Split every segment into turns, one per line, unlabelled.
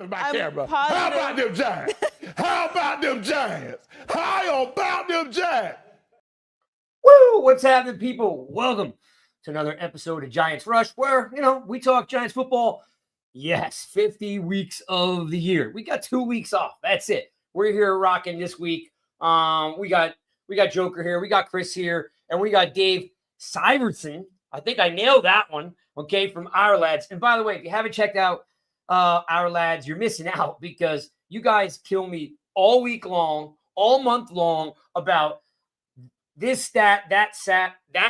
My camera. How about them Giants? How about them Giants? How about them Giants?
Woo! What's happening, people? Welcome to another episode of Giants Rush, where, we talk Giants football. Yes, 50 weeks of the year. We got 2 weeks off. That's it. We're here rocking this week. We got Joker here. We got Chris here. And we got Dave Syvertsen. I think I nailed that one, okay, from our lads. And by the way, if you haven't checked out our lads, you're missing out because you guys kill me all week long, all month long about this stat, that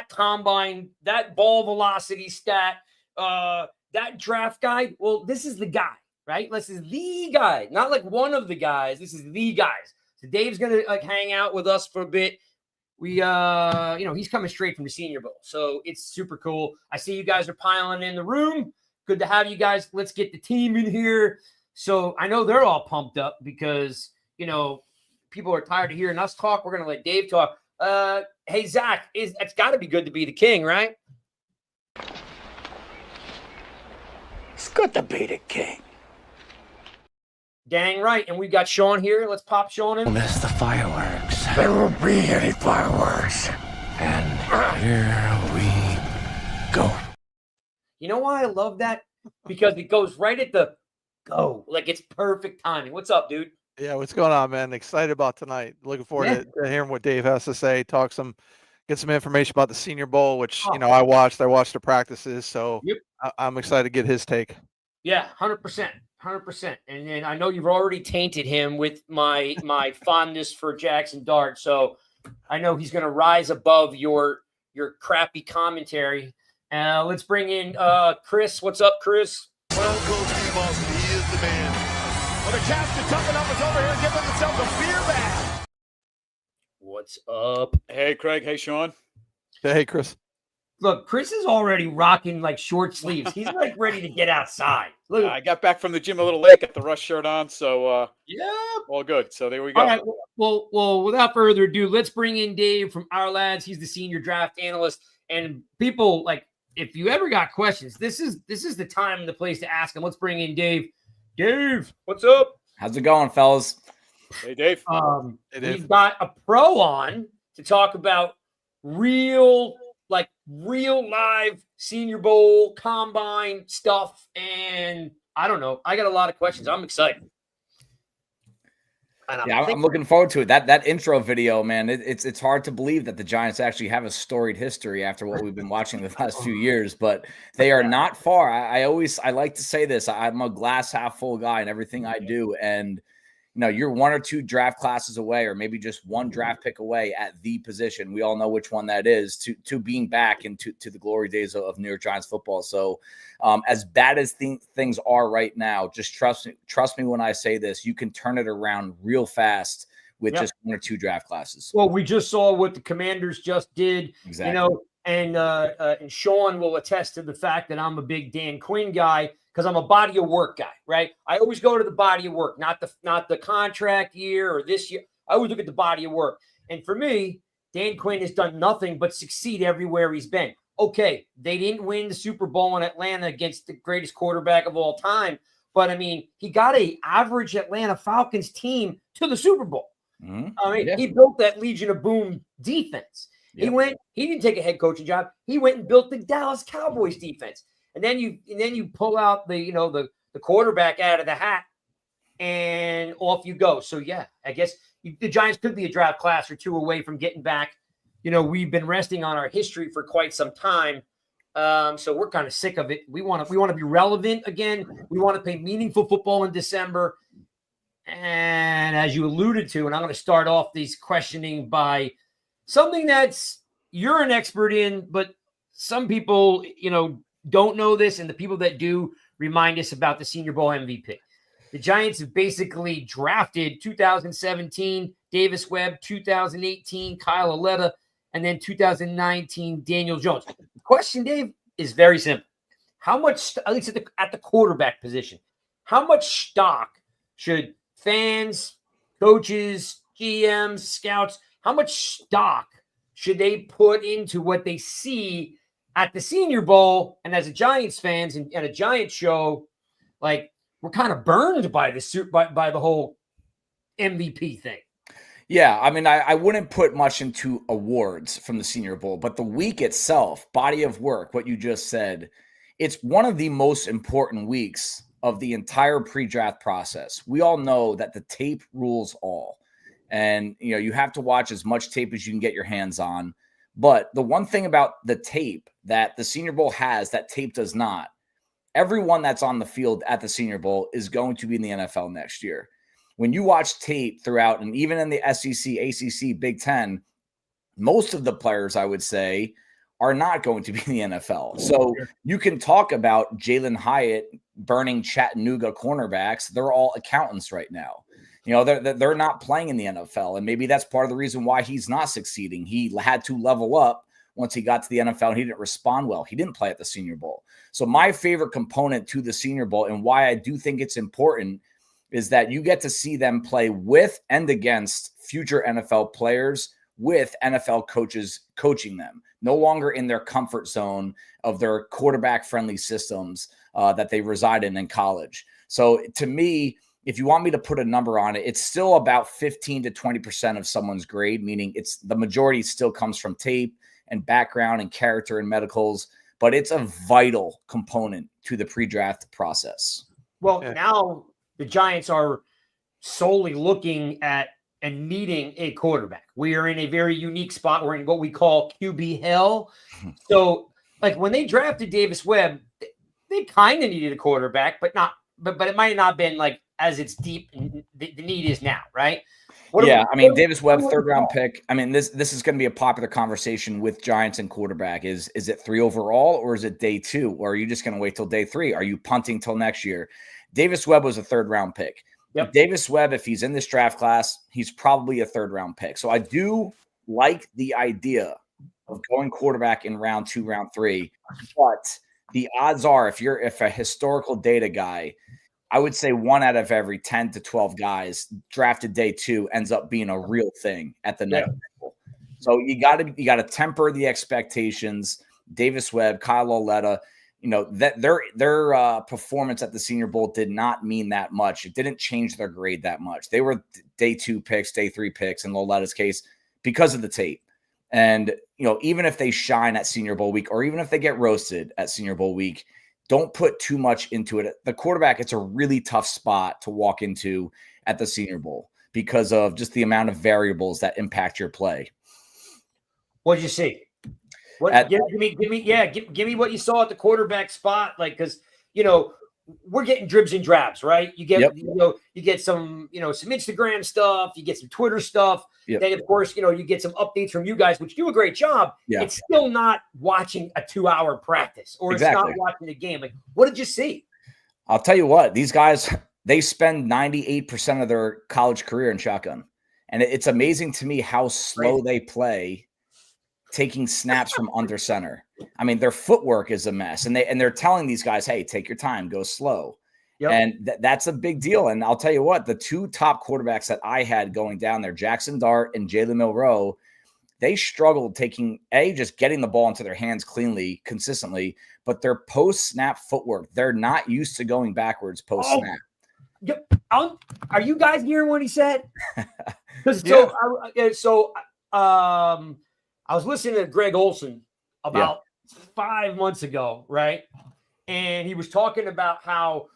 combine, that ball velocity stat, that draft guide. Well, this is the guy, right? This is the guy, not like one of the guys. This is the guys. So Dave's gonna hang out with us for a bit. We, he's coming straight from the Senior Bowl, so it's super cool. I see you guys are piling in the room. Good to have you guys. Let's get the team in here. So I know they're all pumped up because, people are tired of hearing us talk. We're going to let Dave talk. Hey, Zach, it's got to be good to be the king, right?
It's good to be the king.
Dang right. And we got Sean here. Let's pop Sean in.
Miss the fireworks.
There won't be any fireworks.
And here we go.
You know why I love that? Because it goes right at the go. Like it's perfect timing. What's up, dude?
Yeah, what's going on, man? Excited about tonight. Looking forward to hearing what Dave has to say. Get some information about the Senior Bowl, which I watched the practices, so
yep.
I'm excited to get his take.
Yeah, 100%. And then I know you've already tainted him with my fondness for Jackson Dart, so I know he's going to rise above your crappy commentary. Let's bring in Chris. What's up, Chris?
Well, Coach Steve Austin, he is the man. Well, the captain tucking up is over here and giving himself a beer bag.
What's up?
Hey, Craig. Hey, Sean.
Hey, Chris.
Look, Chris is already rocking like short sleeves. He's like ready to get outside. Look,
I got back from the gym a little late, got the Rush shirt on, so
yeah,
all good. So there we go.
All right. Well, without further ado, let's bring in Dave from our lads. He's the senior draft analyst, and people if you ever got questions, this is the time and the place to ask them. Let's bring in Dave. Dave, what's up?
How's it going, fellas?
Hey, Dave.
We've got a pro on to talk about real live Senior Bowl combine stuff, and I don't know. I got a lot of questions. I'm excited.
I'm looking forward to it. That intro video, man, it's hard to believe that the Giants actually have a storied history after what we've been watching the last few years, but they are not far. I like to say this. I'm a glass half full guy in everything I do, and you're one or two draft classes away, or maybe just one draft pick away at the position. We all know which one that is to being back into the glory days of New York Giants football. So as bad as things are right now, just trust me when I say this, you can turn it around real fast with just one or two draft classes.
Well, we just saw what the Commanders just did,
exactly.
And Sean will attest to the fact that I'm a big Dan Quinn guy, because I'm a body of work guy, right? I always go to the body of work, not the contract year or this year. I always look at the body of work. And for me, Dan Quinn has done nothing but succeed everywhere he's been. Okay, they didn't win the Super Bowl in Atlanta against the greatest quarterback of all time, but I mean, he got an average Atlanta Falcons team to the Super Bowl.
Mm-hmm.
I mean, he built that Legion of Boom defense.
Yep.
He didn't take a head coaching job. He went and built the Dallas Cowboys defense. And then you pull out the quarterback out of the hat, and off you go. So yeah, I guess the Giants could be a draft class or two away from getting back. We've been resting on our history for quite some time, so we're kind of sick of it. We want to be relevant again. We want to play meaningful football in December. And as you alluded to, and I'm going to start off these questioning by something that's you're an expert in, but some people, don't know this, and the people that do remind us about the Senior Bowl MVP. The Giants have basically drafted 2017 Davis Webb, 2018 Kyle Aletta, and then 2019 Daniel Jones. The question, Dave, is very simple. How much, at least at the quarterback position, how much stock should fans, coaches, GMs, scouts, how much stock should they put into what they see at the Senior Bowl? And as a Giants fans and a Giants show, like, we're kind of burned by the whole MVP thing.
Yeah, I mean, I wouldn't put much into awards from the Senior Bowl, but the week itself, body of work, what you just said, it's one of the most important weeks of the entire pre-draft process. We all know that the tape rules all. And, you have to watch as much tape as you can get your hands on. But the one thing about the tape that the Senior Bowl has that tape does not, everyone that's on the field at the Senior Bowl is going to be in the NFL next year. When you watch tape throughout, and even in the SEC, ACC, Big Ten, most of the players, I would say, are not going to be in the NFL. So you can talk about Jalen Hyatt burning Chattanooga cornerbacks. They're all accountants right now. They're not playing in the NFL, and maybe that's part of the reason why he's not succeeding. He had to level up once he got to the NFL, and he didn't respond well. He didn't play at the Senior Bowl. So my favorite component to the Senior Bowl, and why I do think it's important, is that you get to see them play with and against future NFL players, with NFL coaches coaching them, no longer in their comfort zone of their quarterback-friendly systems that they reside in college. So to me, if you want me to put a number on it, it's still about 15 to 20% of someone's grade, meaning it's the majority still comes from tape and background and character and medicals, but it's a vital component to the pre-draft process.
Well, now the Giants are solely looking at and needing a quarterback. We are in a very unique spot. We're in what we call QB hell. So, like, when they drafted Davis Webb, they kind of needed a quarterback, but it might not have been like as it's deep the need is now, right?
Davis Webb, third-round pick. I mean, this is going to be a popular conversation with Giants and quarterback. Is it 3 overall, or is it day 2? Or are you just going to wait till day 3? Are you punting till next year? Davis Webb was a third-round pick. Yep. Davis Webb, if he's in this draft class, he's probably a third-round pick. So I do like the idea of going quarterback in round 2, round 3. But the odds are, if a historical data guy, I would say 1 out of every 10 to 12 guys drafted day 2 ends up being a real thing at the next level. So you got to temper the expectations. Davis Webb, Kyle Aletta, that their performance at the Senior Bowl did not mean that much. It didn't change their grade that much. They were day 2 picks, day 3 picks in Loletta's case because of the tape. And even if they shine at Senior Bowl week, or even if they get roasted at Senior Bowl week, don't put too much into it. The quarterback, it's a really tough spot to walk into at the Senior Bowl because of just the amount of variables that impact your play.
What did you see? Give me what you saw at the quarterback spot, like, because we're getting dribs and drabs, right? You get you get some some Instagram stuff, you get some Twitter stuff. Yep. Then of course you get some updates from you guys, which do a great job. Yeah. It's still not watching a 2-hour practice, or it's not watching a game. Like, what did you see?
I'll tell you what, these guys, they spend 98% of their college career in shotgun, and it's amazing to me how slow they play, taking snaps from under center. I mean, their footwork is a mess, and they're telling these guys, "Hey, take your time, go slow." Yep. And that's a big deal. And I'll tell you what, the 2 top quarterbacks that I had going down there, Jackson Dart and Jalen Milroe, they struggled just getting the ball into their hands cleanly, consistently, but their post-snap footwork, they're not used to going backwards post-snap.
Are you guys hearing what he said? Because I was listening to Greg Olson about 5 months ago, right? And he was talking about how,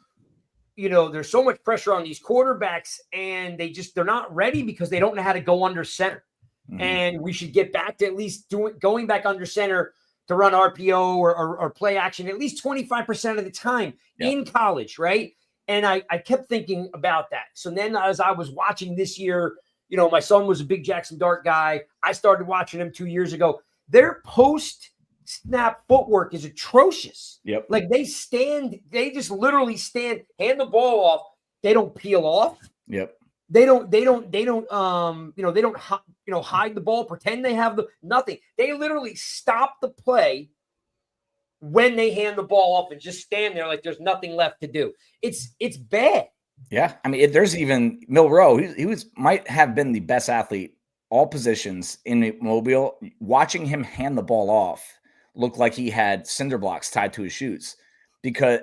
there's so much pressure on these quarterbacks, and they're not ready because they don't know how to go under center. Mm-hmm. And we should get back to at least going back under center to run RPO or play action at least 25% of the time in college, right? And I kept thinking about that. So then as I was watching this year, my son was a big Jackson Dart guy. I started watching him 2 years ago. Their post snap footwork is atrocious.
Yep.
Like they just literally stand, hand the ball off. They don't peel off.
Yep.
They don't hide the ball, pretend they have nothing. They literally stop the play when they hand the ball off and just stand there like there's nothing left to do. It's bad.
Yeah. I mean, there's even Milroe. He might have been the best athlete, all positions in Mobile. Watching him hand the ball off looked like he had cinder blocks tied to his shoes.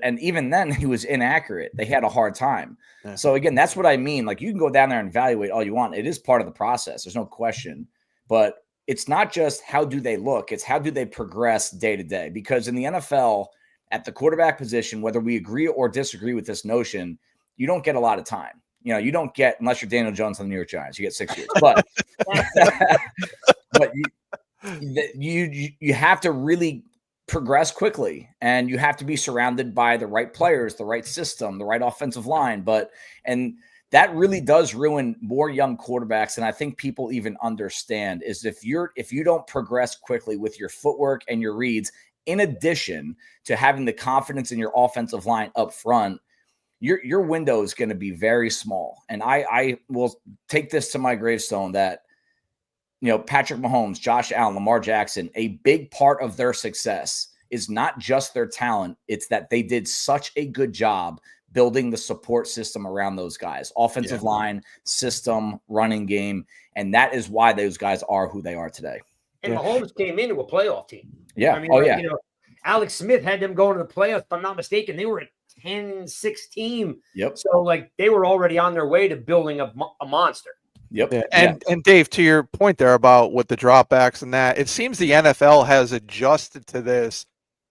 And even then he was inaccurate. They had a hard time. Yeah. So again, that's what I mean. Like, you can go down there and evaluate all you want. It is part of the process. There's no question, but it's not just how do they look, it's how do they progress day to day, because in the NFL at the quarterback position, whether we agree or disagree with this notion, you don't get a lot of time. You don't get, unless you're Daniel Jones on the New York Giants, you get 6 years, but, but you have to really progress quickly, and you have to be surrounded by the right players, the right system, the right offensive line. And that really does ruin more young quarterbacks than I think people even understand, is if you don't progress quickly with your footwork and your reads, in addition to having the confidence in your offensive line up front, your window is going to be very small. And I will take this to my gravestone that, Patrick Mahomes, Josh Allen, Lamar Jackson, a big part of their success is not just their talent. It's that they did such a good job building the support system around those guys, offensive line, system, running game. And that is why those guys are who they are today.
And Mahomes came into a playoff team.
Yeah.
I mean, Alex Smith had them going to the playoffs, if I'm not mistaken. They were a 10-6 team.
Yep.
So, they were already on their way to building a monster.
Yep.
Yeah. And Dave, to your point there about with the dropbacks and that, it seems the NFL has adjusted to this.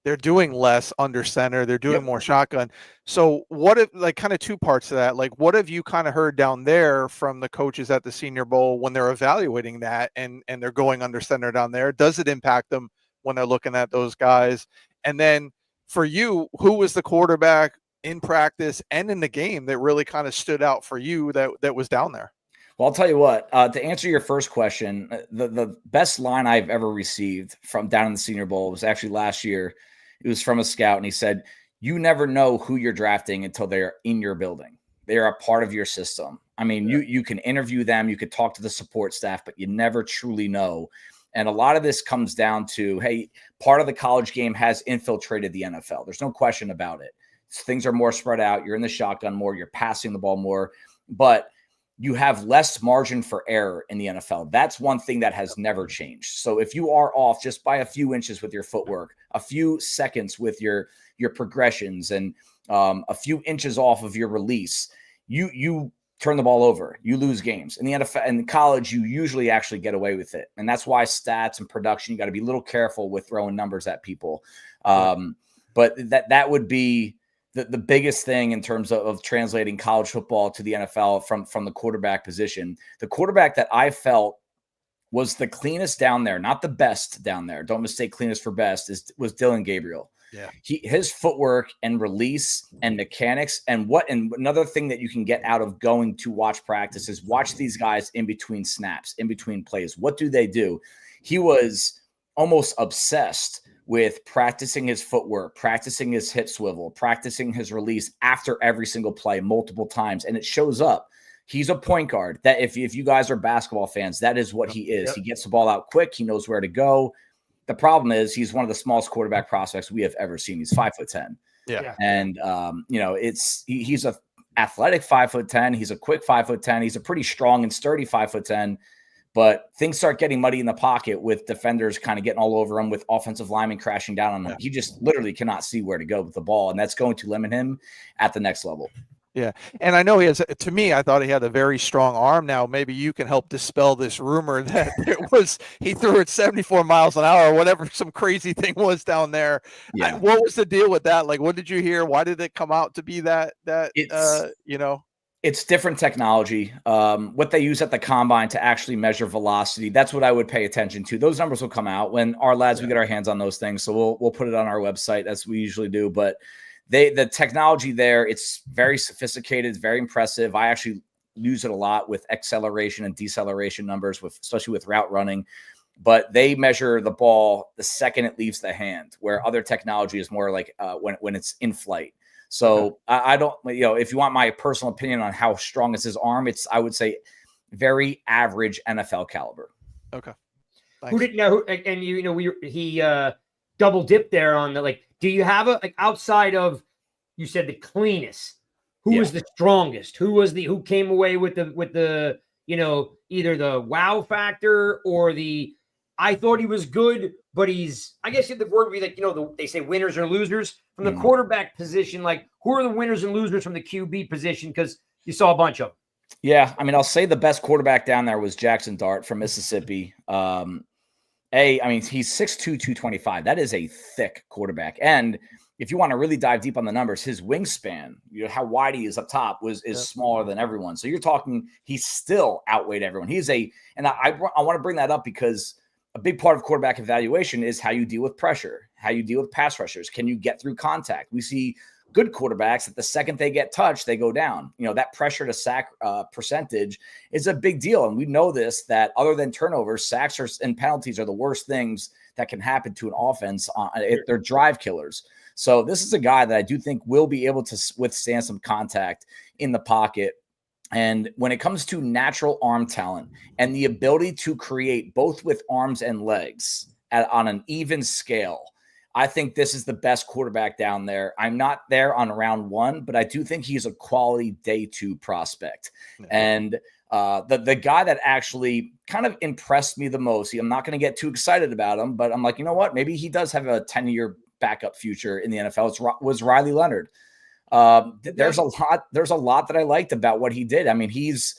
They're doing less under center. They're doing more shotgun. So what if, kind of two parts to that, what have you kind of heard down there from the coaches at the Senior Bowl when they're evaluating that and they're going under center down there? Does it impact them when they're looking at those guys? And then for you, who was the quarterback in practice and in the game that really kind of stood out for you that was down there?
Well, I'll tell you what, to answer your first question, the best line I've ever received from down in the Senior Bowl was actually last year. It was from a scout, and he said, you never know who you're drafting until they're in your building. They are a part of your system. I mean, you can interview them, you could talk to the support staff, but you never truly know. And a lot of this comes down to, hey, part of the college game has infiltrated the NFL. There's no question about it. Things are more spread out. You're in the shotgun more. You're passing the ball more. But you have less margin for error in the NFL. That's one thing that has never changed. So if you are off just by a few inches with your footwork, a few seconds with your progressions, and a few inches off of your release, you turn the ball over. You lose games. In the NFL and in college, you usually actually get away with it. And that's why stats and production, you got to be a little careful with throwing numbers at people. But that would be the biggest thing in terms of translating college football to the NFL from the quarterback position. The quarterback that I felt was the cleanest down there, not the best down there. Don't mistake cleanest for best, was Dylan Gabriel.
Yeah.
His footwork and release and mechanics and another thing that you can get out of going to watch practice is watch these guys in between snaps, in between plays. What do they do? He was almost obsessed with practicing his footwork, practicing his hip swivel, practicing his release after every single play multiple times. And it shows up. He's a point guard. That if you guys are basketball fans, that is what he is. Yep. He gets the ball out quick. He knows where to go. The problem is he's one of the smallest quarterback prospects we have ever seen. He's 5'10".
Yeah.
And he's a athletic 5'10". He's a quick 5'10". He's a pretty strong and sturdy 5'10". But things start getting muddy in the pocket with defenders kind of getting all over him, with offensive linemen crashing down on him. He just literally cannot see where to go with the ball, and that's going to limit him at the next level.
Yeah. And I know I thought he had a very strong arm. Now, maybe you can help dispel this rumor that he threw it 74 miles an hour or whatever, some crazy thing was down there.
Yeah.
What was the deal with that? What did you hear? Why did it come out to be that
It's different technology. What they use at the combine to actually measure velocity, that's what I would pay attention to. Those numbers will come out when our lads, we get our hands on those things. So we'll put it on our website as we usually do. But the technology there, it's very sophisticated, it's very impressive. I actually use it a lot with acceleration and deceleration numbers, especially with route running. but they measure the ball the second it leaves the hand, where other technology is more like when it's in flight. So I don't, if you want my personal opinion on how strong is his arm, I would say very average NFL caliber.
Okay. Thanks.
Who didn't know? And he double dipped there on the, like, do you have outside of, you said the cleanest, who was the strongest? Who came away with the either the wow factor or I thought he was good, but I guess the word would be like, they say winners or losers from the quarterback position. Like, who are the winners and losers from the QB position? Because you saw a bunch of them.
Yeah. I mean, I'll say the best quarterback down there was Jackson Dart from Mississippi. I mean, he's 6'2", 225. That is a thick quarterback. And if you want to really dive deep on the numbers, his wingspan, how wide he is up top is smaller than everyone. So you're talking, he's still outweighed everyone. And I want to bring that up because a big part of quarterback evaluation is how you deal with pressure, how you deal with pass rushers. Can you get through contact? We see good quarterbacks that the second they get touched, they go down. That pressure to sack percentage is a big deal. And we know this, that other than turnovers, sacks and penalties are the worst things that can happen to an offense. They're drive killers. So this is a guy that I do think will be able to withstand some contact in the pocket. And when it comes to natural arm talent and the ability to create both with arms and legs on an even scale, I think this is the best quarterback down there. I'm not there on round one, but I do think he's a quality day 2 prospect. And the guy that actually kind of impressed me the most, I'm not going to get too excited about him, but I'm like, you know what? Maybe he does have a 10-year backup future in the NFL. Was Riley Leonard. There's a lot that I liked about what he did. Coaches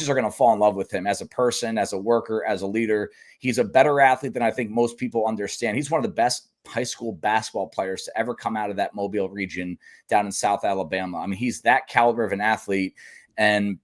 are going to fall in love with him as a person, as a worker, as a leader. He's a better athlete than I think most people understand. He's one of the best high school basketball players to ever come out of that Mobile region down in South Alabama. I mean, he's that caliber of an athlete. And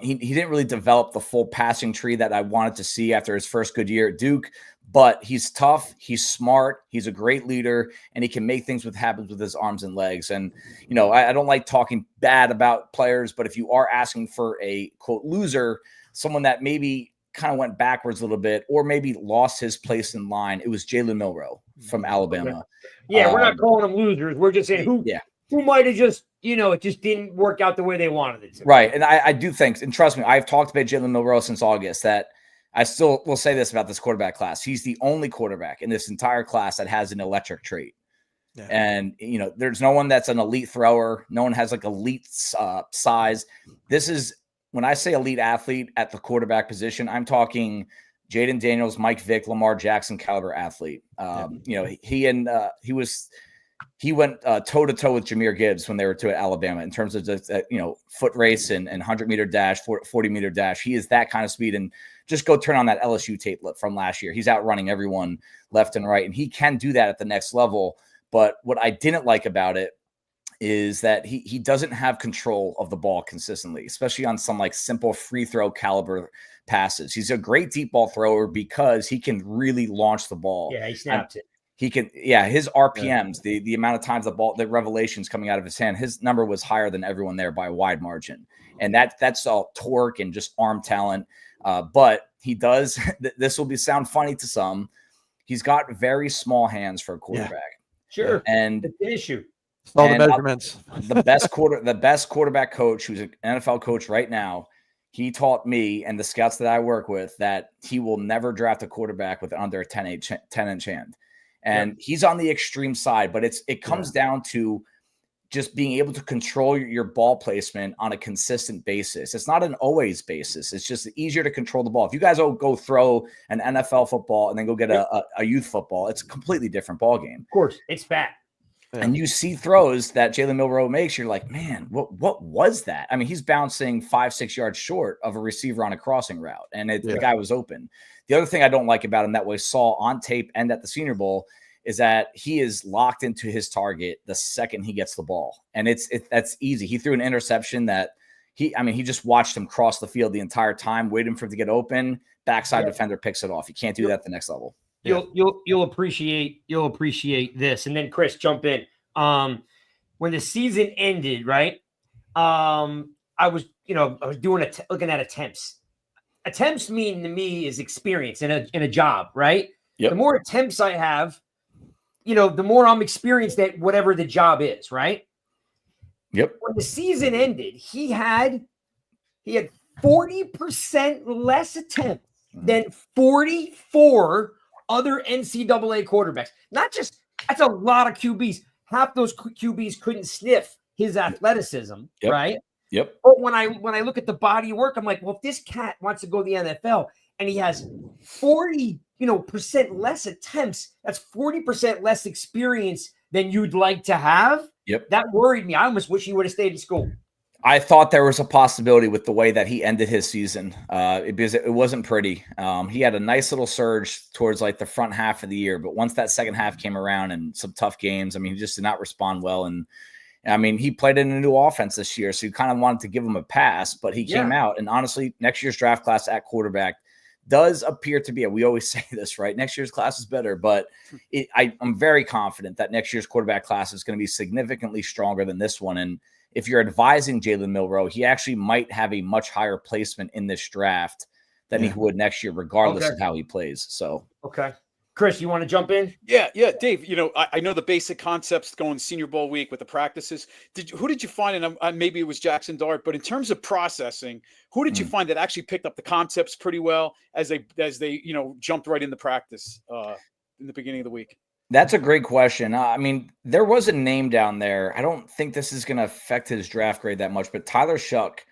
he didn't really develop the full passing tree that I wanted to see after his first good year at Duke, but he's tough, he's smart, he's a great leader, and he can make things happen with his arms and legs. And, I don't like talking bad about players, but if you are asking for a, quote, loser, someone that maybe kind of went backwards a little bit or maybe lost his place in line, it was Jalen Milroe from Alabama.
Yeah, we're not calling them losers. We're just saying who might have just, it just didn't work out the way they wanted it to.
Right. And I do think, and trust me, I've talked about Jalen Milroe since August, that I still will say this about this quarterback class. He's the only quarterback in this entire class that has an electric trait. Yeah. And, there's no one that's an elite thrower. No one has like elite size. This is, when I say elite athlete at the quarterback position, I'm talking Jaden Daniels, Mike Vick, Lamar Jackson caliber athlete. He went toe-to-toe with Jahmyr Gibbs when they were at Alabama in terms of just, foot race and 100-meter dash, 40-meter dash. He is that kind of speed. And just go turn on that LSU tape from last year. He's outrunning everyone left and right, and he can do that at the next level. But what I didn't like about it is that he doesn't have control of the ball consistently, especially on some like simple free throw caliber passes. He's a great deep ball thrower because he can really launch the ball.
Yeah, he snaps it.
He can, his RPMs, the amount of times the revelations coming out of his hand, his number was higher than everyone there by a wide margin. And that's all torque and just arm talent. But he does, this will sound funny to some. He's got very small hands for a quarterback.
Yeah. Sure.
And
it's an issue.
All the measurements.
The best quarterback coach, who's an NFL coach right now, he taught me and the scouts that I work with that he will never draft a quarterback with under a 10-inch hand. And he's on the extreme side, but it comes down to just being able to control your ball placement on a consistent basis. It's not an always basis. It's just easier to control the ball. If you guys go throw an NFL football and then go get a youth football, it's a completely different ball game.
Of course, it's fat.
Yeah. And you see throws that Jalen Milroe makes, you're like, man, what was that? I mean, he's bouncing 5-6 yards short of a receiver on a crossing route, and the guy was open. The other thing I don't like about him that we saw on tape and at the Senior Bowl is that he is locked into his target the second he gets the ball. And that's easy. He threw an interception that he just watched him cross the field the entire time, waiting for it to get open. Backside defender picks it off. You can't do that at the next level.
You'll appreciate this. And then Chris, jump in. When the season ended, right? I was looking at attempts. attempts mean to me is experience in a job, right?
Yep.
The more attempts I have, the more I'm experienced at whatever the job is, right?
Yep.
When the season ended, he had 40% less attempts than 44 other NCAA quarterbacks. That's a lot of QBs. Half those QBs couldn't sniff his athleticism,
Yep.
right?
Yep.
But when I look at the body of work, I'm like, well, if this cat wants to go to the NFL and he has 40% less attempts, that's 40% less experience than you'd like to have.
Yep.
That worried me. I almost wish he would have stayed in school.
I thought there was a possibility with the way that he ended his season because it wasn't pretty. He had a nice little surge towards like the front half of the year, but once that second half came around and some tough games, I mean, he just did not respond well. And I mean, he played in a new offense this year, so you kind of wanted to give him a pass, but he came out. And honestly, next year's draft class at quarterback does appear to be, we always say this, right? Next year's class is better, but I'm very confident that next year's quarterback class is going to be significantly stronger than this one. And if you're advising Jalen Milroe, he actually might have a much higher placement in this draft than he would next year, regardless of how he plays. So,
okay. Chris, you want to jump in?
Yeah, Dave. I know the basic concepts going Senior Bowl week with the practices. Who did you find? And maybe it was Jackson Dart, but in terms of processing, who did you find that actually picked up the concepts pretty well as they jumped right into practice in the beginning of the week?
That's a great question. I mean, there was a name down there. I don't think this is going to affect his draft grade that much, but Tyler Shuck.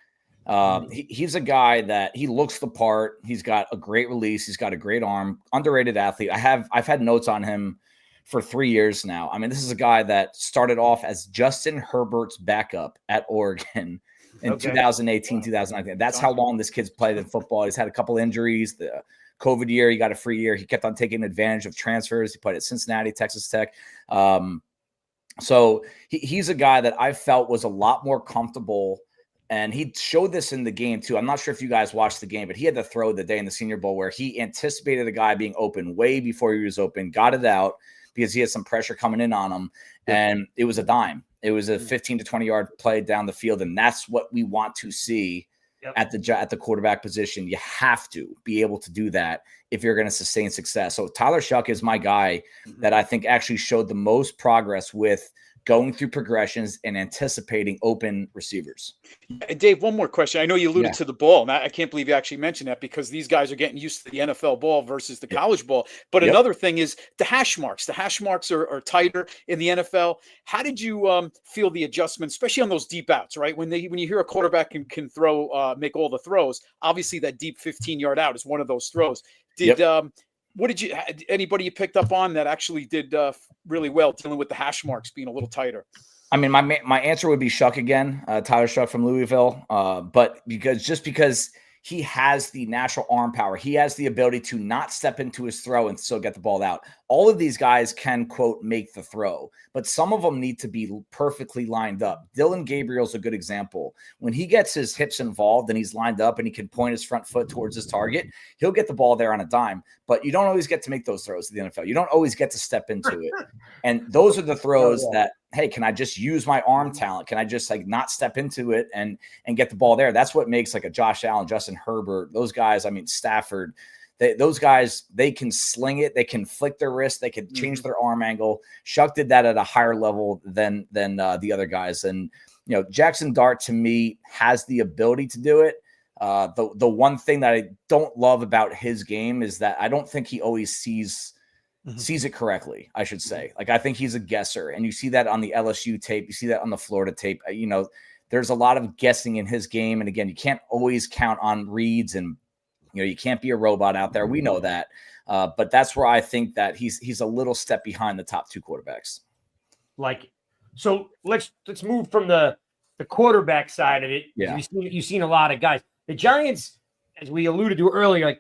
He's a guy that he looks the part. He's got a great release. He's got a great arm, underrated athlete. I've had notes on him for 3 years now. I mean, this is a guy that started off as Justin Herbert's backup at Oregon in 2018, 2019. That's how long this kid's played in football. He's had a couple injuries. The COVID year, he got a free year. He kept on taking advantage of transfers. He played at Cincinnati, Texas Tech. So he's a guy that I felt was a lot more comfortable. And he showed this in the game too. I'm not sure if you guys watched the game, but he had to throw the day in the Senior Bowl where he anticipated the guy being open way before he was open, got it out because he had some pressure coming in on him. And it was a dime. It was a 15 to 20 yard play down the field. And that's what we want to see at the quarterback position. You have to be able to do that if you're going to sustain success. So Tyler Shuck is my guy that I think actually showed the most progress with going through progressions and anticipating open receivers.
And Dave, one more question. I know you alluded to the ball, and I can't believe you actually mentioned that because these guys are getting used to the NFL ball versus the college ball. But another thing is the hash marks. The hash marks are tighter in the NFL. How did you feel the adjustment, especially on those deep outs, right? When you hear a quarterback can throw, make all the throws, obviously that deep 15-yard out is one of those throws. Anybody you picked up on that actually did really well dealing with the hash marks being a little tighter?
I mean, my answer would be Shuck again, Tyler Shuck from Louisville. But because he has the natural arm power, he has the ability to not step into his throw and still get the ball out. All of these guys can, quote, make the throw, but some of them need to be perfectly lined up. Dylan Gabriel's a good example. When he gets his hips involved and he's lined up and he can point his front foot towards his target, he'll get the ball there on a dime, but you don't always get to make those throws in the NFL. You don't always get to step into it. And those are the throws that, hey, can I just use my arm talent? Can I just not step into it and get the ball there? That's what makes a Josh Allen, Justin Herbert, those guys, Stafford, those guys, they can sling it. They can flick their wrist. They can change their arm angle. Shuck did that at a higher level than the other guys. And, Jackson Dart to me has the ability to do it. The one thing that I don't love about his game is that I don't think he always sees it correctly, I should say. I think he's a guesser, and you see that on the LSU tape. You see that on the Florida tape. There's a lot of guessing in his game. And again, you can't always count on reads, and, you can't be a robot out there. We know that. But that's where I think that he's a little step behind the top two quarterbacks.
So let's move from the quarterback side of it.
Yeah.
You've seen a lot of guys. The Giants, as we alluded to earlier,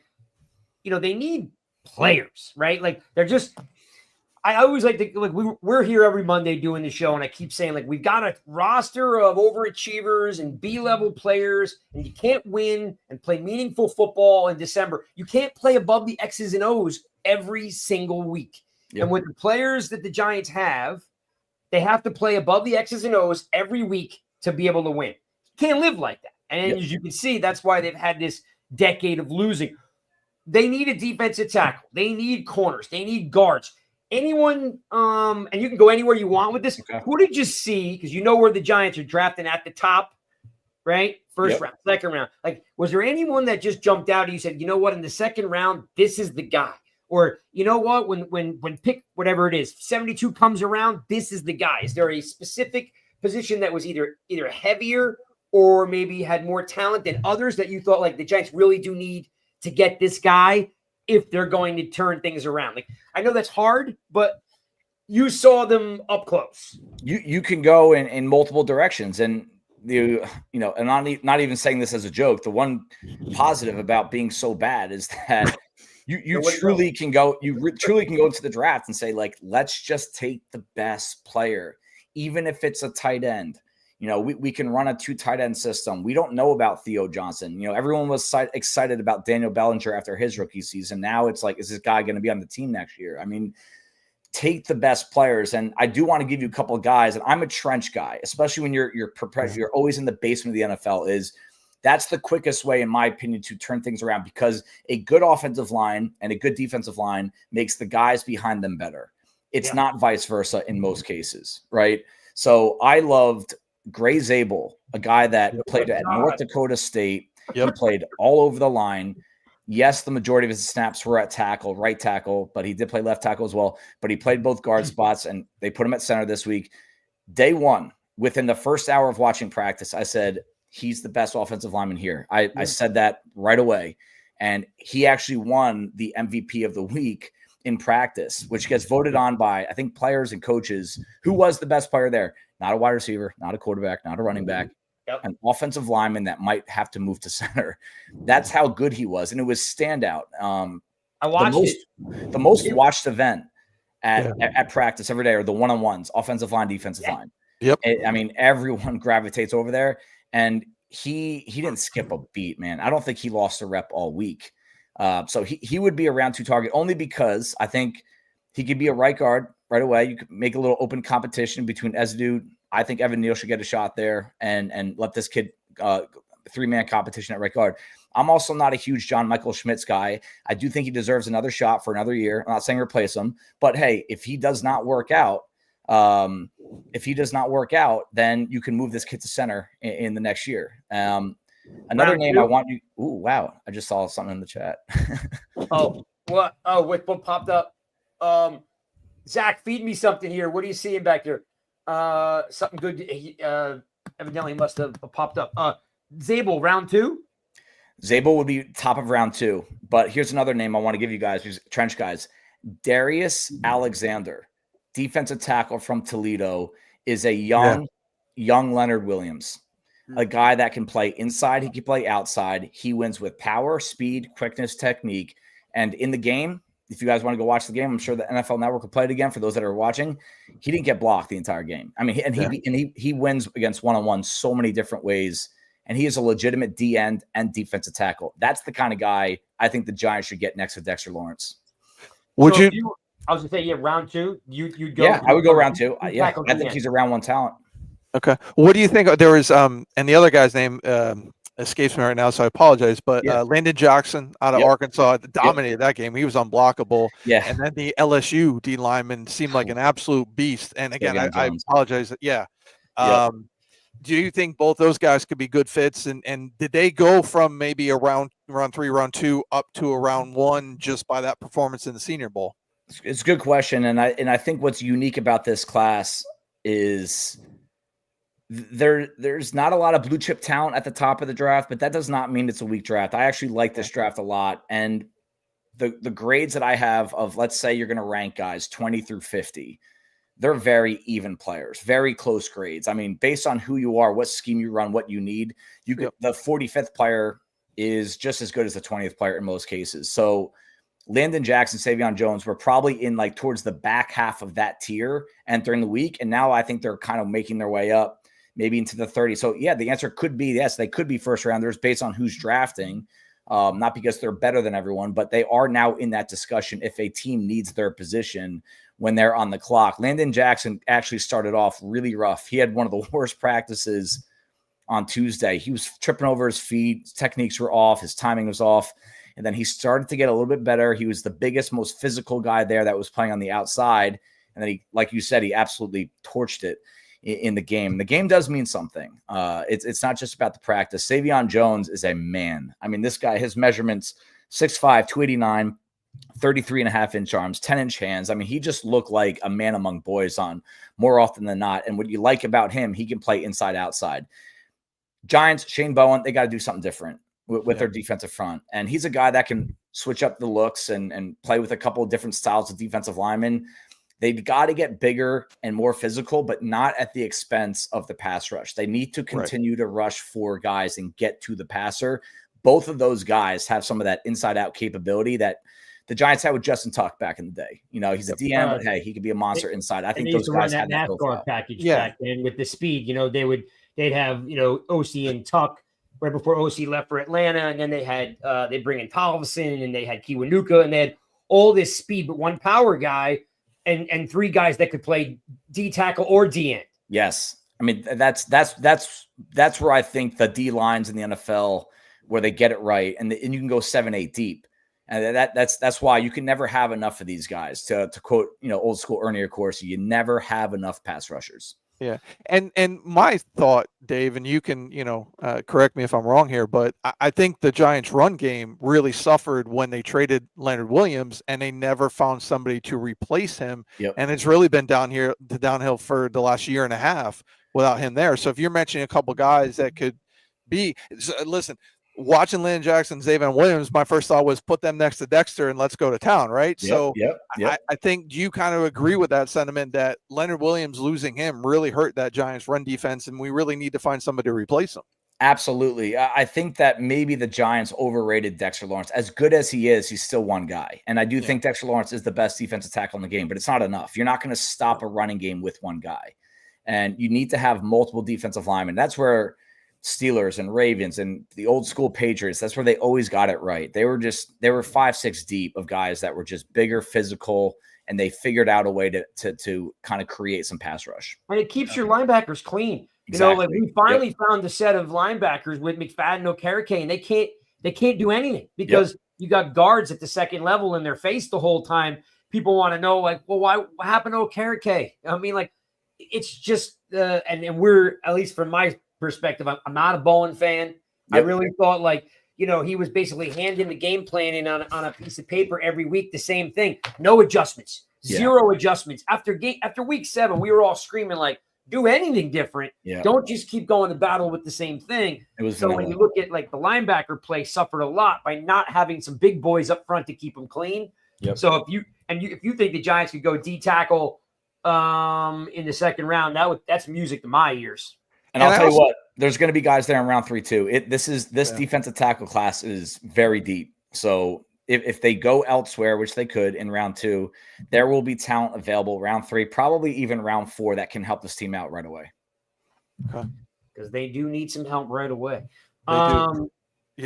they need players, right? They're just, I always like to, we're here every Monday doing the show, and I keep saying, we've got a roster of overachievers and B-level players, and you can't win and play meaningful football in December. You can't play above the X's and O's every single week. Yep. And with the players that the Giants have, they have to play above the X's and O's every week to be able to win. You can't live like that. And as you can see, that's why they've had this decade of losing. They need a defensive tackle. They need corners. They need guards. Anyone, and you can go anywhere you want with this.
Okay.
Who did you see? Because you know where the Giants are drafting at the top, right? First round, second round. Like, was there anyone that just jumped out and you said, you know what, in the second round, this is the guy? Or you know what, when pick whatever it is, 72 comes around, this is the guy. Is there a specific position that was either heavier or maybe had more talent than others that you thought like the Giants really do need to get this guy if they're going to turn things around? Like, I know that's hard, but you saw them up close.
You can go in multiple directions, and and I'm not even saying this as a joke. The one positive about being so bad is that you truly can go. Truly can go into the draft and say, like, let's just take the best player, even if it's a tight end. We can run a 2 tight end system. We don't know about Theo Johnson. Everyone was excited about Daniel Bellinger after his rookie season. Now it's like, is this guy going to be on the team next year? I mean, take the best players. And I do want to give you a couple of guys. And I'm a trench guy, especially when you're always in the basement of the NFL. That's the quickest way, in my opinion, to turn things around, because a good offensive line and a good defensive line makes the guys behind them better. It's not vice versa in most cases, right? So I loved Gray Zabel, a guy that played at North Dakota State. He played all over the line. Yes, the majority of his snaps were at tackle, right tackle, but he did play left tackle as well. But he played both guard spots, and they put him at center this week. Day one, within the first hour of watching practice, I said, he's the best offensive lineman here. I said that right away. And he actually won the MVP of the week in practice, which gets voted on by, I think, players and coaches. Who was the best player there? Not a wide receiver, not a quarterback, not a running back, an offensive lineman that might have to move to center. That's how good he was. And it was standout.
I watched
the most watched event at practice every day are the one-on-ones, offensive line, defensive line.
Yep.
I mean, everyone gravitates over there. And he didn't skip a beat, man. I don't think he lost a rep all week. So he would be a round 2 target, only because I think he could be a right guard right away. You could make a little open competition between Ezdu. I think Evan Neal should get a shot there and let this kid 3-man competition at right guard. I'm also not a huge John Michael Schmitz guy. I do think he deserves another shot for another year. I'm not saying replace him, but hey, if he does not work out, then you can move this kid to center in the next year. Another name I want you. Ooh, wow. I just saw something in the chat.
What popped up? Zach, feed me something here. What are you seeing back there? Something good. Evidently must have popped up. Zabel, round 2?
Zabel would be top of round 2. But here's another name I want to give you guys, who's trench guys. Darius Alexander, defensive tackle from Toledo, is a young Leonard Williams. A guy that can play inside, he can play outside. He wins with power, speed, quickness, technique. And in the game, if you guys want to go watch the game, I'm sure the NFL Network will play it again for those that are watching. He didn't get blocked the entire game. I mean, he wins against one-on-one so many different ways. And he is a legitimate D end and defensive tackle. That's the kind of guy I think the Giants should get next to Dexter Lawrence.
I was going to say, round 2. You'd go.
Yeah, I would go round 2. I think he's a round 1 talent.
Okay. What do you think? There was and the other guy's name escapes me right now, so I apologize. But Landon Jackson out of Arkansas dominated that game. He was unblockable.
Yeah.
And then the LSU D lineman seemed like an absolute beast. And again, I apologize. Yeah. Do you think both those guys could be good fits? And did they go from maybe around 3, round 2 up to around 1 just by that performance in the Senior Bowl?
It's a good question. And I think what's unique about this class is there's not a lot of blue chip talent at the top of the draft, but that does not mean it's a weak draft. I actually like this draft a lot. And the grades that I have of, let's say you're going to rank guys 20 through 50, they're very even players, very close grades. I mean, based on who you are, what scheme you run, what you need, the 45th player is just as good as the 20th player in most cases. So Landon Jackson, Savion Jones were probably in like towards the back half of that tier entering the week. And now I think they're kind of making their way up maybe into the 30s. So yeah, the answer could be yes, they could be first rounders based on who's drafting. Not because they're better than everyone, but they are now in that discussion if a team needs their position when they're on the clock. Landon Jackson actually started off really rough. He had one of the worst practices on Tuesday. He was tripping over his feet. His techniques were off. His timing was off. And then he started to get a little bit better. He was the biggest, most physical guy there that was playing on the outside. And then he, like you said, he absolutely torched it in the game. The game does mean something. It's not just about the practice. Savion Jones is a man. I mean, this guy, his measurements, 6'5", 289, 33.5-inch arms, 10-inch hands. I mean, he just looked like a man among boys on more often than not. And what you like about him, he can play inside, outside. Giants, Shane Bowen, they got to do something different with their defensive front. And he's a guy that can switch up the looks and play with a couple of different styles of defensive linemen. They've got to get bigger and more physical, but not at the expense of the pass rush. They need to continue to rush for guys and get to the passer. Both of those guys have some of that inside-out capability that the Giants had with Justin Tuck back in the day. You know, he's a DM, but hey, he could be a monster inside. I think those guys had that
NASCAR package back then with the speed. You know, they'd have, you know, OC and Tuck right before OC left for Atlanta, and then they had they bring in Tolleson, and they had Kiwanuka, and they had all this speed, but one power guy and three guys that could play D tackle or D end.
Yes, I mean that's where I think the D lines in the NFL where they get it right, and you can go 7-8 deep. And that's why you can never have enough of these guys. To quote, you know, old school Ernie Accorsi, you never have enough pass rushers.
Yeah. And my thought, Dave, and you can, you know, correct me if I'm wrong here, but I think the Giants run game really suffered when they traded Leonard Williams and they never found somebody to replace him.
Yep.
And it's really been downhill for the last year and a half without him there. So if you're mentioning a couple guys that could be, listen, watching Landon Jackson, Xavier Williams, my first thought was put them next to Dexter and let's go to town, right?
Yep.
I think, do you kind of agree with that sentiment that Leonard Williams losing him really hurt that Giants run defense and we really need to find somebody to replace him?
Absolutely. I think that maybe the Giants overrated Dexter Lawrence. As good as he is, he's still one guy. And I do think Dexter Lawrence is the best defensive tackle in the game, but it's not enough. You're not going to stop a running game with one guy. And you need to have multiple defensive linemen. That's where Steelers and Ravens and the old school Patriots, that's where they always got it right. They were 5-6 deep of guys that were just bigger, physical, and they figured out a way to kind of create some pass rush.
And it keeps your linebackers clean.
Exactly.
You know, like we finally found a set of linebackers with McFadden, Okereke, and they can't do anything because you got guards at the second level in their face the whole time. People want to know, like, well, what happened to Okereke? I mean, like, it's just and we're, at least from my perspective, I'm not a Bowen fan. I really thought, like, you know, he was basically handing the game plan in on a piece of paper every week, the same thing. No adjustments, zero adjustments. After week 7, we were all screaming, like, do anything different. Yeah. Don't just keep going to battle with the same thing. So when you look at, like, the linebacker play suffered a lot by not having some big boys up front to keep them clean. Yep. So if you think the Giants could go D tackle in the second round, that's music to my ears.
And I'll tell you what, there's going to be guys there in round 3 too. This defensive tackle class is very deep. So if they go elsewhere, which they could in round 2, there will be talent available round 3, probably even round 4 that can help this team out right away.
Okay. Because they do need some help right away. How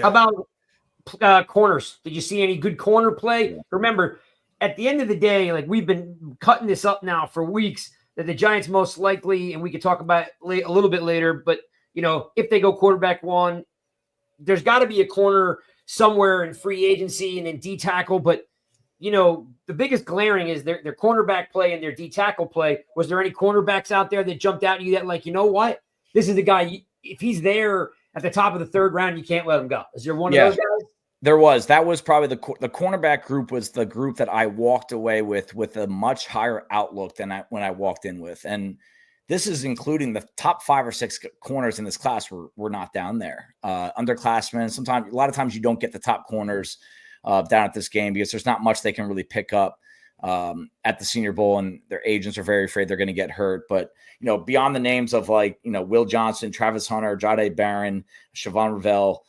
about corners? Did you see any good corner play? Yeah. Remember, at the end of the day, like, we've been cutting this up now for weeks, that the Giants most likely, and we could talk about it a little bit later, but, you know, if they go quarterback 1, there's got to be a corner somewhere in free agency and then D tackle. But, you know, the biggest glaring is their cornerback play and their D tackle play. Was there any cornerbacks out there that jumped out at you that, like, you know what, this is the guy, if he's there at the top of the 3rd round, you can't let him go? Is there one of those guys?
There was. That was probably the cornerback group was the group that I walked away with a much higher outlook than when I walked in with. And this is including the top 5 or 6 corners in this class were not down there. Underclassmen, a lot of times you don't get the top corners down at this game because there's not much they can really pick up at the Senior Bowl, and their agents are very afraid they're going to get hurt. But, you know, beyond the names of, like, you know, Will Johnson, Travis Hunter, Jahdae Barron, Siobhan Ravel,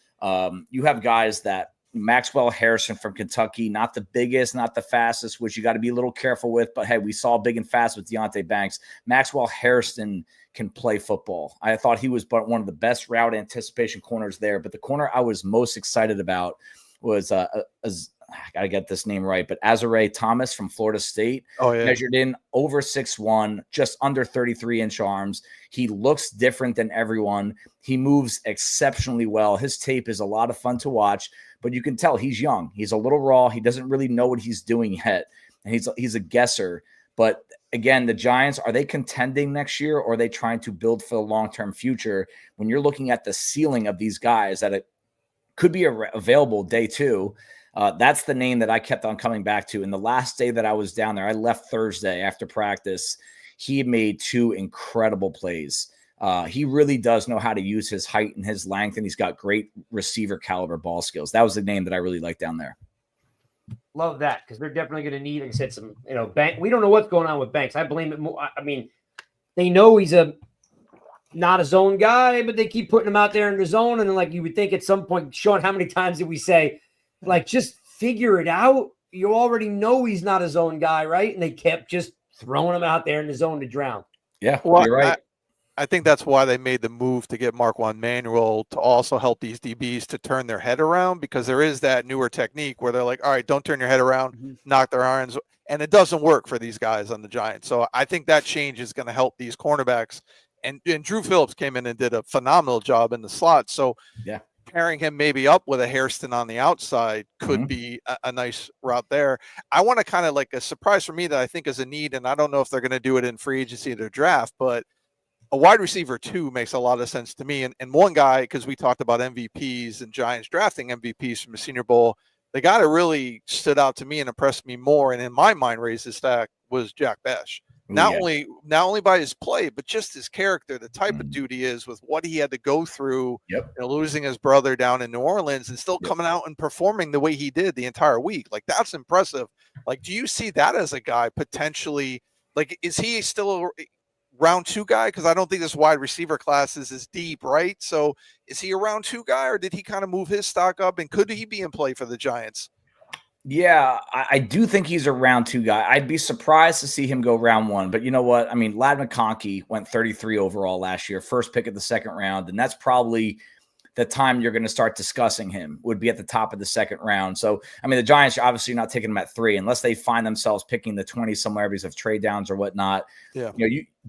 you have guys that Maxwell Harrison from Kentucky, not the biggest, not the fastest, which you got to be a little careful with. But, hey, we saw big and fast with Deonte Banks. Maxwell Harrison can play football. I thought he was one of the best route anticipation corners there. But the corner I was most excited about was I got to get this name right, but Azare Thomas from Florida State.
Oh, yeah.
Measured in over 6'1", just under 33-inch arms. He looks different than everyone. He moves exceptionally well. His tape is a lot of fun to watch, but you can tell he's young. He's a little raw. He doesn't really know what he's doing yet, and he's a guesser. But again, the Giants, are they contending next year, or are they trying to build for the long-term future? When you're looking at the ceiling of these guys that it could be available day 2, that's the name that I kept on coming back to. And the last day that I was down there, I left Thursday after practice. He made 2 incredible plays. He really does know how to use his height and his length, and he's got great receiver caliber ball skills. That was the name that I really liked down there.
Love that, because they're definitely going to need, like I said, some, Bank. We don't know what's going on with Banks. I blame it more. I mean, they know he's not a zone guy, but they keep putting him out there in the zone. And then, like, you would think at some point, Sean, how many times did we say, like, just figure it out? You already know he's not a zone guy, right? And they kept just throwing him out there in the zone to drown.
Yeah,
Well,
you're right.
I think that's why they made the move to get Marquand Manuel to also help these DBs to turn their head around, because there is that newer technique where they're like, all right, don't turn your head around, knock their irons. And it doesn't work for these guys on the Giants. So I think that change is going to help these cornerbacks. And Drew Phillips came in and did a phenomenal job in the slot. So
yeah,
pairing him maybe up with a Hairston on the outside could be a nice route there. I want to kind of, like, a surprise for me that I think is a need, and I don't know if they're going to do it in free agency or draft, but a wide receiver 2 makes a lot of sense to me. And one guy, because we talked about MVPs and Giants drafting MVPs from the Senior Bowl, the guy that really stood out to me and impressed me more, and in my mind raised his stack, was Jack Besh. Not only by his play, but just his character, the type of dude he is, with what he had to go through, losing his brother down in New Orleans and still coming out and performing the way he did the entire week. Like, that's impressive. Like, do you see that as a guy potentially, like, is he still a round 2 guy? Because I don't think this wide receiver class is as deep, right? So is he a round 2 guy, or did he kind of move his stock up, and could he be in play for the Giants?
Yeah, I do think he's a round 2 guy. I'd be surprised to see him go round 1. But you know what? I mean, Ladd McConkey went 33 overall last year, first pick of the 2nd round. And that's probably the time you're going to start discussing him, would be at the top of the 2nd round. So, I mean, the Giants are obviously not taking him at 3 unless they find themselves picking the 20 somewhere because of trade downs or whatnot.
Yeah.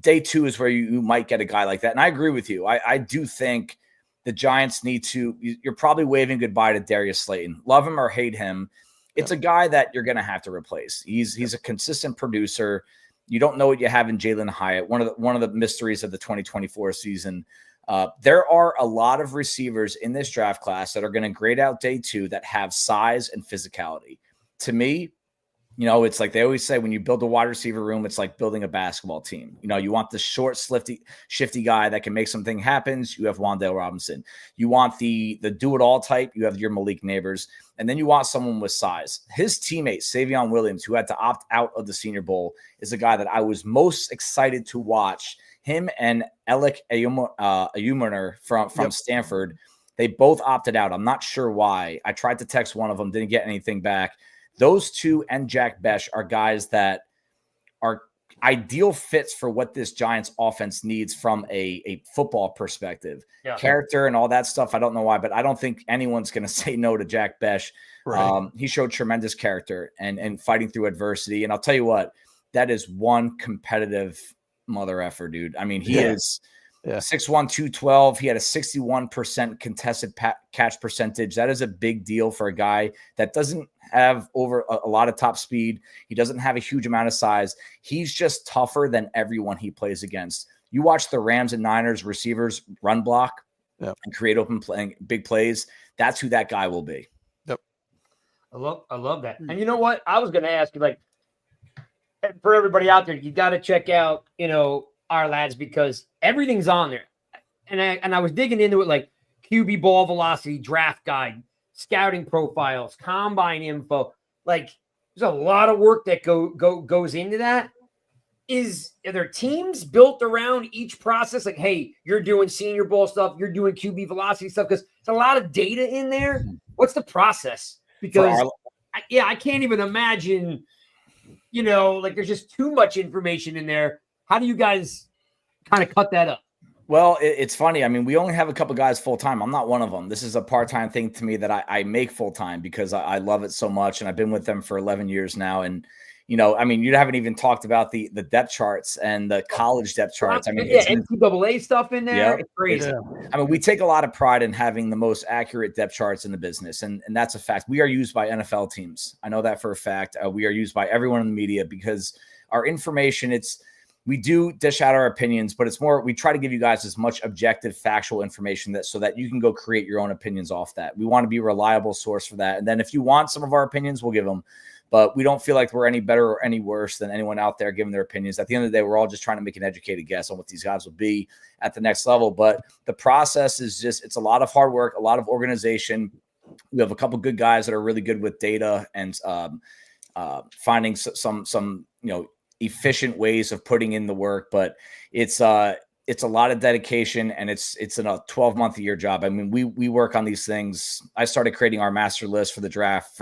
Day 2 is where you might get a guy like that. And I agree with you. I do think the Giants need to, you're probably waving goodbye to Darius Slayton. Love him or hate him, it's a guy that you're going to have to replace. He's a consistent producer. You don't know what you have in Jalen Hyatt, one of the mysteries of the 2024 season. There are a lot of receivers in this draft class that are going to grade out day 2 that have size and physicality. To me, it's like they always say, when you build a wide receiver room, it's like building a basketball team. You want the short, shifty guy that can make something happen. You have Wan'Dale Robinson. You want the do-it-all type. You have your Malik Neighbors. And then you want someone with size. His teammate, Savion Williams, who had to opt out of the Senior Bowl, is a guy that I was most excited to watch. Him and Alec Ayumaner from Stanford, they both opted out. I'm not sure why. I tried to text one of them, didn't get anything back. Those 2 and Jack Besh are guys that are ideal fits for what this Giants offense needs from a football perspective. Yeah. Character and all that stuff, I don't know why, but I don't think anyone's going to say no to Jack Besh. Right. He showed tremendous character and fighting through adversity. And I'll tell you what, that is one competitive mother effer, dude. I mean, he is 6'1", 212. He had a 61% contested catch percentage. That is a big deal for a guy that doesn't have over a lot of top speed. He doesn't have a huge amount of size. He's just tougher than everyone he plays against. You watch the Rams and Niners receivers run block and create big plays. That's who that guy will be.
Yep. I love that. And you know what? I was going to ask you, like, for everybody out there, you got to check out, our lads, because everything's on there. And I was digging into it, like QB ball velocity, draft guide, scouting profiles, combine info. Like, there's a lot of work that goes into that. Are there teams built around each process? Like, hey, you're doing Senior Bowl stuff, you're doing QB velocity stuff, because there's a lot of data in there. What's the process? Because I can't even imagine, like, there's just too much information in there. How do you guys kind of cut that up?
Well, it's funny. I mean, we only have a couple guys full time. I'm not one of them. This is a part-time thing to me that I make full time because I love it so much. And I've been with them for 11 years now. And, I mean, you haven't even talked about the depth charts and the college depth charts. I mean,
yeah, NCAA stuff in there.
Yep.
It's crazy.
I mean, we take a lot of pride in having the most accurate depth charts in the business. And that's a fact. We are used by NFL teams. I know that for a fact. We are used by everyone in the media because our information, we do dish out our opinions, but it's more, we try to give you guys as much objective, factual information so that you can go create your own opinions off that. We want to be a reliable source for that. And then if you want some of our opinions, we'll give them, but we don't feel like we're any better or any worse than anyone out there giving their opinions. At the end of the day, we're all just trying to make an educated guess on what these guys will be at the next level. But the process is it's a lot of hard work, a lot of organization. We have a couple good guys that are really good with data and finding some, efficient ways of putting in the work, but it's a lot of dedication and it's a 12-month a year job. I mean, we work on these things. I started creating our master list for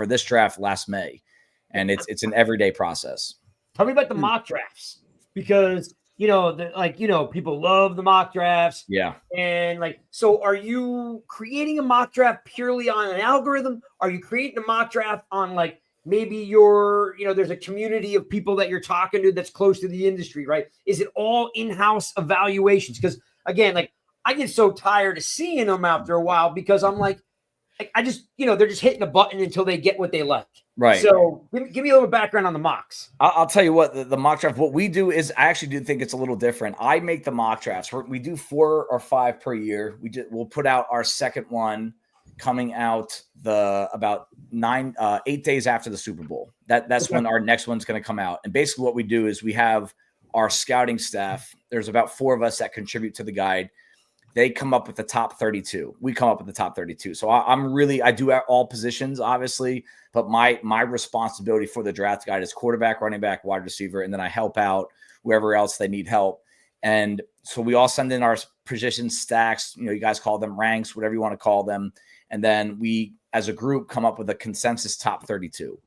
this draft last May, and it's an everyday process.
Tell me about the mock drafts because people love the mock drafts.
Yeah.
And so are you creating a mock draft purely on an algorithm? Are you creating a mock draft on maybe there's a community of people that you're talking to that's close to the industry, right? Is it all in-house evaluations? Because again, I get so tired of seeing them after a while because I'm I just, they're just hitting a button until they get what they like.
Right.
So give me a little background on the mocks.
I'll tell you what, the mock draft, what we do is I actually do think it's a little different. I make the mock drafts. We do 4 or 5 per year. We'll put out our second one coming out about 8 days after the Super Bowl. That's when our next one's going to come out. And basically what we do is we have our scouting staff. There's about 4 of us that contribute to the guide. They come up with the top 32. We come up with the top 32. So I do all positions, obviously, but my responsibility for the draft guide is quarterback, running back, wide receiver, and then I help out wherever else they need help. And so we all send in our position stacks. You guys call them ranks, whatever you want to call them. And then we, as a group, come up with a consensus top 32.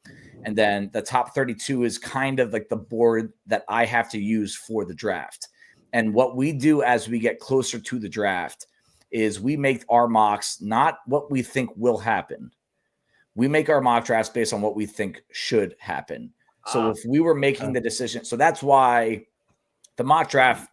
And then the top 32 is kind of like the board that I have to use for the draft. And what we do as we get closer to the draft is we make our mocks not what we think will happen. We make our mock drafts based on what we think should happen. So if we were making the decision, so that's why the mock draft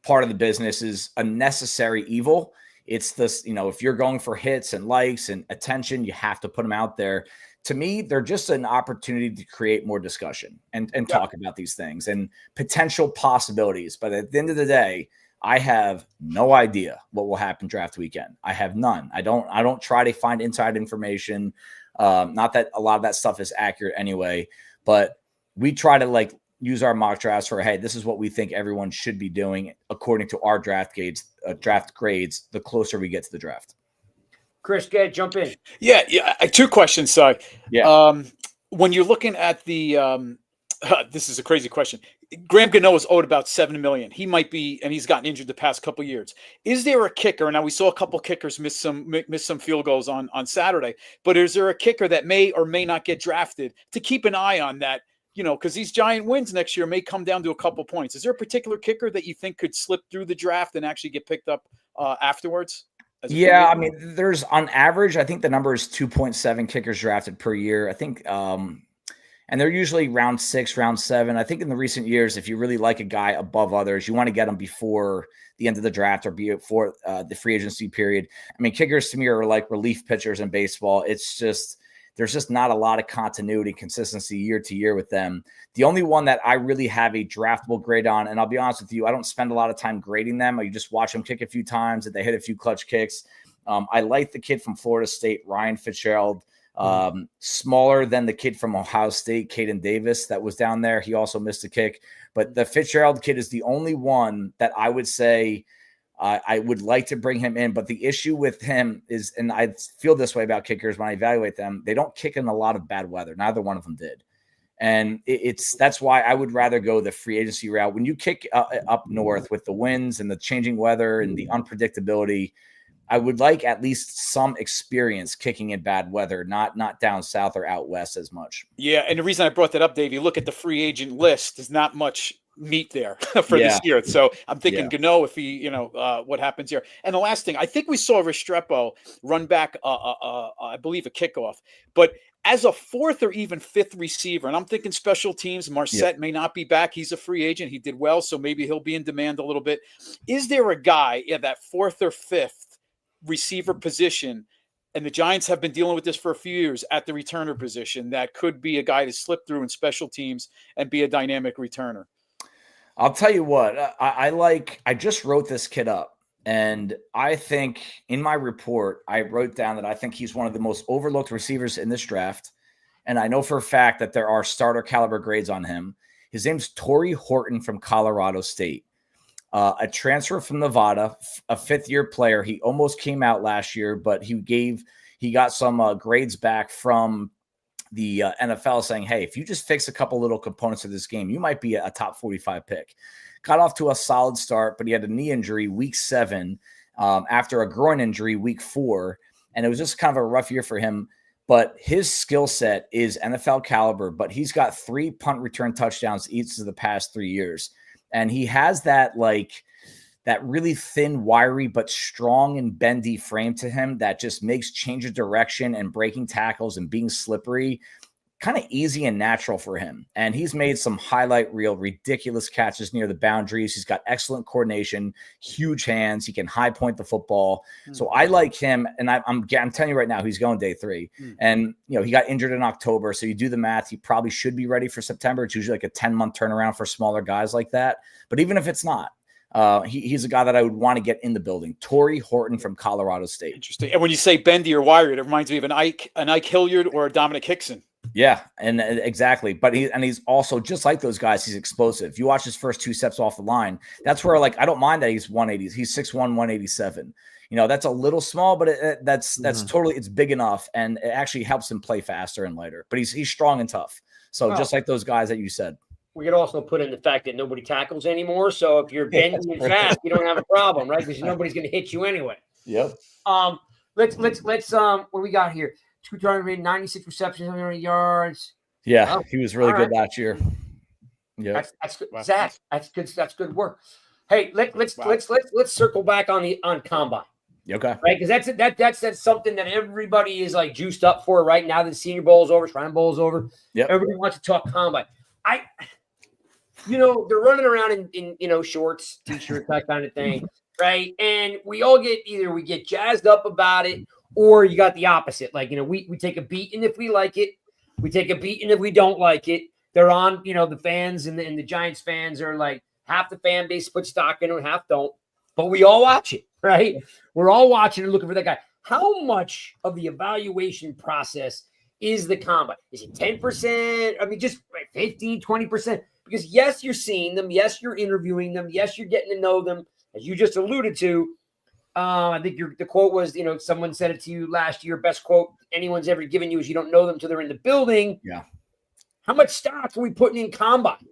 part of the business is a necessary evil. It's this, if you're going for hits and likes and attention, you have to put them out there. To me, they're just an opportunity to create more discussion and talk about these things and potential possibilities. But at the end of the day, I have no idea what will happen draft weekend. I have none. I don't try to find inside information. Not that a lot of that stuff is accurate anyway, but we try to use our mock drafts for, hey, this is what we think everyone should be doing according to our draft grades, the closer we get to the draft.
Chris, go ahead, jump in.
Yeah. 2 questions, Si.
Yeah.
When you're looking at the this is a crazy question. Graham Gano is owed about $7 million. He might be, and he's gotten injured the past couple of years. Is there a kicker? Now we saw a couple kickers miss some field goals on Saturday, but is there a kicker that may or may not get drafted to keep an eye on that? Because these giant wins next year may come down to a couple points. Is there a particular kicker that you think could slip through the draft and actually get picked up afterwards?
Yeah, I mean, there's on average, I think the number is 2.7 kickers drafted per year. I think, and they're usually round 6, round 7. I think in the recent years, if you really like a guy above others, you want to get them before the end of the draft or before the free agency period. I mean, kickers to me are like relief pitchers in baseball. It's just, there's just not a lot of continuity, consistency year to year with them. The only one that I really have a draftable grade on, and I'll be honest with you, I don't spend a lot of time grading them. You just watch them kick a few times, and they hit a few clutch kicks. I like the kid from Florida State, Ryan Fitzgerald, smaller than the kid from Ohio State, Caden Davis, that was down there. He also missed a kick. But the Fitzgerald kid is the only one that I would say I would like to bring him in, but the issue with him is, and I feel this way about kickers when I evaluate them, they don't kick in a lot of bad weather. Neither one of them did. And that's why I would rather go the free agency route. When you kick up north with the winds and the changing weather and the unpredictability, I would like at least some experience kicking in bad weather, not down south or out west as much.
Yeah, and the reason I brought that up, Dave, you look at the free agent list, there's not much meat there for this year. So I'm thinking Gano, if he, what happens here. And the last thing, I think we saw Restrepo run back, I believe, a kickoff. But as a fourth or even fifth receiver, and I'm thinking special teams, Marset may not be back. He's a free agent. He did well, so maybe he'll be in demand a little bit. Is there a guy at that fourth or fifth receiver position, and the Giants have been dealing with this for a few years at the returner position, that could be a guy to slip through in special teams and be a dynamic returner?
I'll tell you what, I just wrote this kid up. And I think in my report, I wrote down that I think he's one of the most overlooked receivers in this draft. And I know for a fact that there are starter caliber grades on him. His name's Torrey Horton from Colorado State, a transfer from Nevada, a fifth-year player. He almost came out last year, but he got some grades back from the NFL saying, hey, if you just fix a couple little components of this game, you might be a top 45 pick. Got off to a solid start, but he had a knee injury week 7 after a groin injury week 4. And it was just kind of a rough year for him. But his skill set is NFL caliber, but he's got 3 punt return touchdowns each of the past 3 years. And he has that really thin, wiry, but strong and bendy frame to him that just makes change of direction and breaking tackles and being slippery kind of easy and natural for him. And he's made some highlight reel, ridiculous catches near the boundaries. He's got excellent coordination, huge hands. He can high point the football. So I like him. And I'm telling you right now, he's going day 3. And, he got injured in October. So you do the math, he probably should be ready for September. It's usually like a 10-month turnaround for smaller guys like that. But even if it's not, he's a guy that I would want to get in the building. Torrey Horton from Colorado State.
Interesting. And when you say bendy or wired, it reminds me of an Ike Hilliard or a Dominic Hickson.
Yeah, and exactly. But he's also just like those guys. He's explosive. If you watch his first 2 steps off the line, that's where I don't mind that he's 180. He's 6'1", 187. That's a little small, but that's totally, it's big enough, and it actually helps him play faster and lighter. But he's strong and tough. So just like those guys that you said.
We could also put in the fact that nobody tackles anymore. So if you're bendy and fast, you don't have a problem, right? Because nobody's going to hit you anyway.
Yep.
Let's what do we got here? 296 receptions, 100 yards.
Yeah, he was really good last year. Yeah,
that's good. Zach, that's good. That's good work. Hey, let's circle back on combine.
Okay.
Right, because that's something that everybody is like juiced up for right now. The Senior Bowl is over, Shrine Bowl is over.
Yep.
Everybody wants to talk combine. They're running around in shorts, t-shirts, that kind of thing, right? And we all get jazzed up about it. Or you got the opposite. We take a beating if we like it. We take a beating if we don't like it. They're on, the fans and the Giants fans are like half the fan base put stock in it, half don't. But we all watch it, right? We're all watching and looking for that guy. How much of the evaluation process is the combine? Is it 10%? I mean, just 15, 20%? Because yes, you're seeing them. Yes, you're interviewing them. Yes, you're getting to know them. As you just alluded to, I think the quote was, someone said it to you last year. Best quote anyone's ever given you is you don't know them till they're in the building.
Yeah.
How much stock are we putting in combine?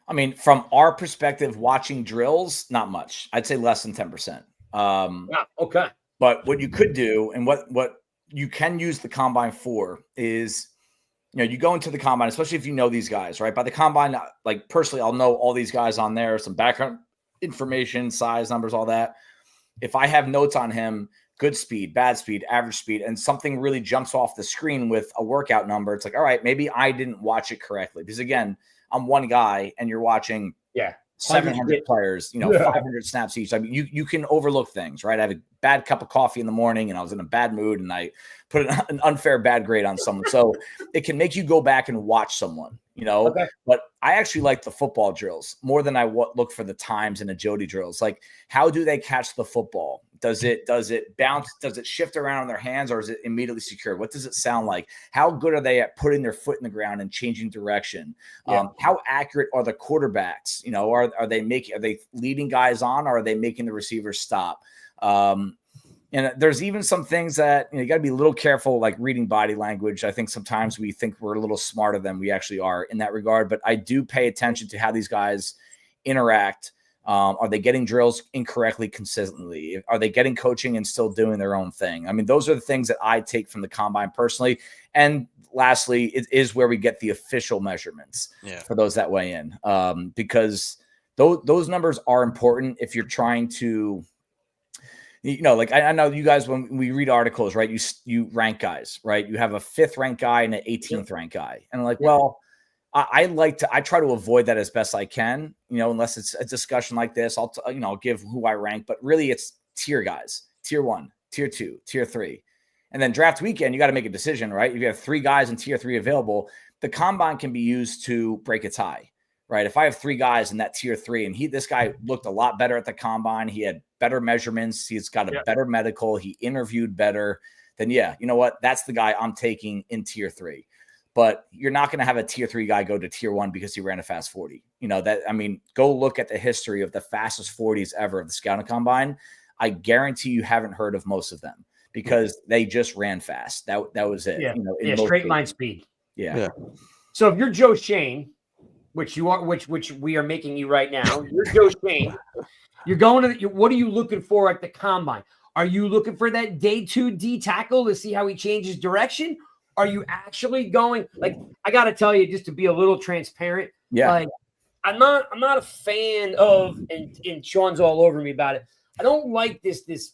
I mean, from our perspective, watching drills, not much. I'd say less than 10%.
Okay.
But what you could do and what you can use the combine for is, you go into the combine, especially if you know these guys, right? By the combine, personally, I'll know all these guys on there, some background information, size, numbers, all that. If I have notes on him, good speed, bad speed, average speed, and something really jumps off the screen with a workout number, it's like, all right, maybe I didn't watch it correctly. Because again, I'm one guy and you're watching 700 players, 500 snaps each. I mean, you can overlook things, right? I have a bad cup of coffee in the morning and I was in a bad mood and I put an unfair bad grade on someone. So it can make you go back and watch someone,
Okay.
But I actually like the football drills more than I look for the times and agility drills. Like, how do they catch the football? Does it bounce? Does it shift around in their hands, or is it immediately secure? What does it sound like? How good are they at putting their foot in the ground and changing direction? How accurate are the quarterbacks? Are they leading guys on, or are they making the receivers stop? And there's even some things that you got to be a little careful, like reading body language. I think sometimes we think we're a little smarter than we actually are in that regard. But I do pay attention to how these guys interact. Are they getting drills incorrectly consistently? Are they getting coaching and still doing their own thing? I mean, those are the things that I take from the combine personally. And lastly, it is where we get the official measurements for those that weigh in, because those numbers are important if you're trying to, like I know you guys, when we read articles, right, you rank guys, right? You have a 5th ranked guy and an 18th ranked guy. And I'm like, well, I try to avoid that as best I can, unless it's a discussion like this, I'll give who I rank, but really it's tier guys, tier 1, tier 2, tier 3. And then draft weekend, you got to make a decision, right? If you have 3 guys in tier 3 available, the combine can be used to break a tie, right? If I have 3 guys in that tier 3 and this guy looked a lot better at the combine, he had better measurements, he's got a better medical, he interviewed better, then you know what? That's the guy I'm taking in tier 3. But you're not going to have a tier 3 guy go to tier 1 because he ran a fast 40. Go look at the history of the fastest 40s ever of the scouting combine. I guarantee you haven't heard of most of them because they just ran fast. That was it.
Straight line speed.
Yeah.
So if you're Joe Shane, which you are, which we are making you right now, you're Joe Shane. You're going to. What are you looking for at the combine? Are you looking for that day 2 D tackle to see how he changes direction? Are you actually going, I got to tell you, just to be a little transparent, I'm not a fan of, and Sean's all over me about it. I don't like this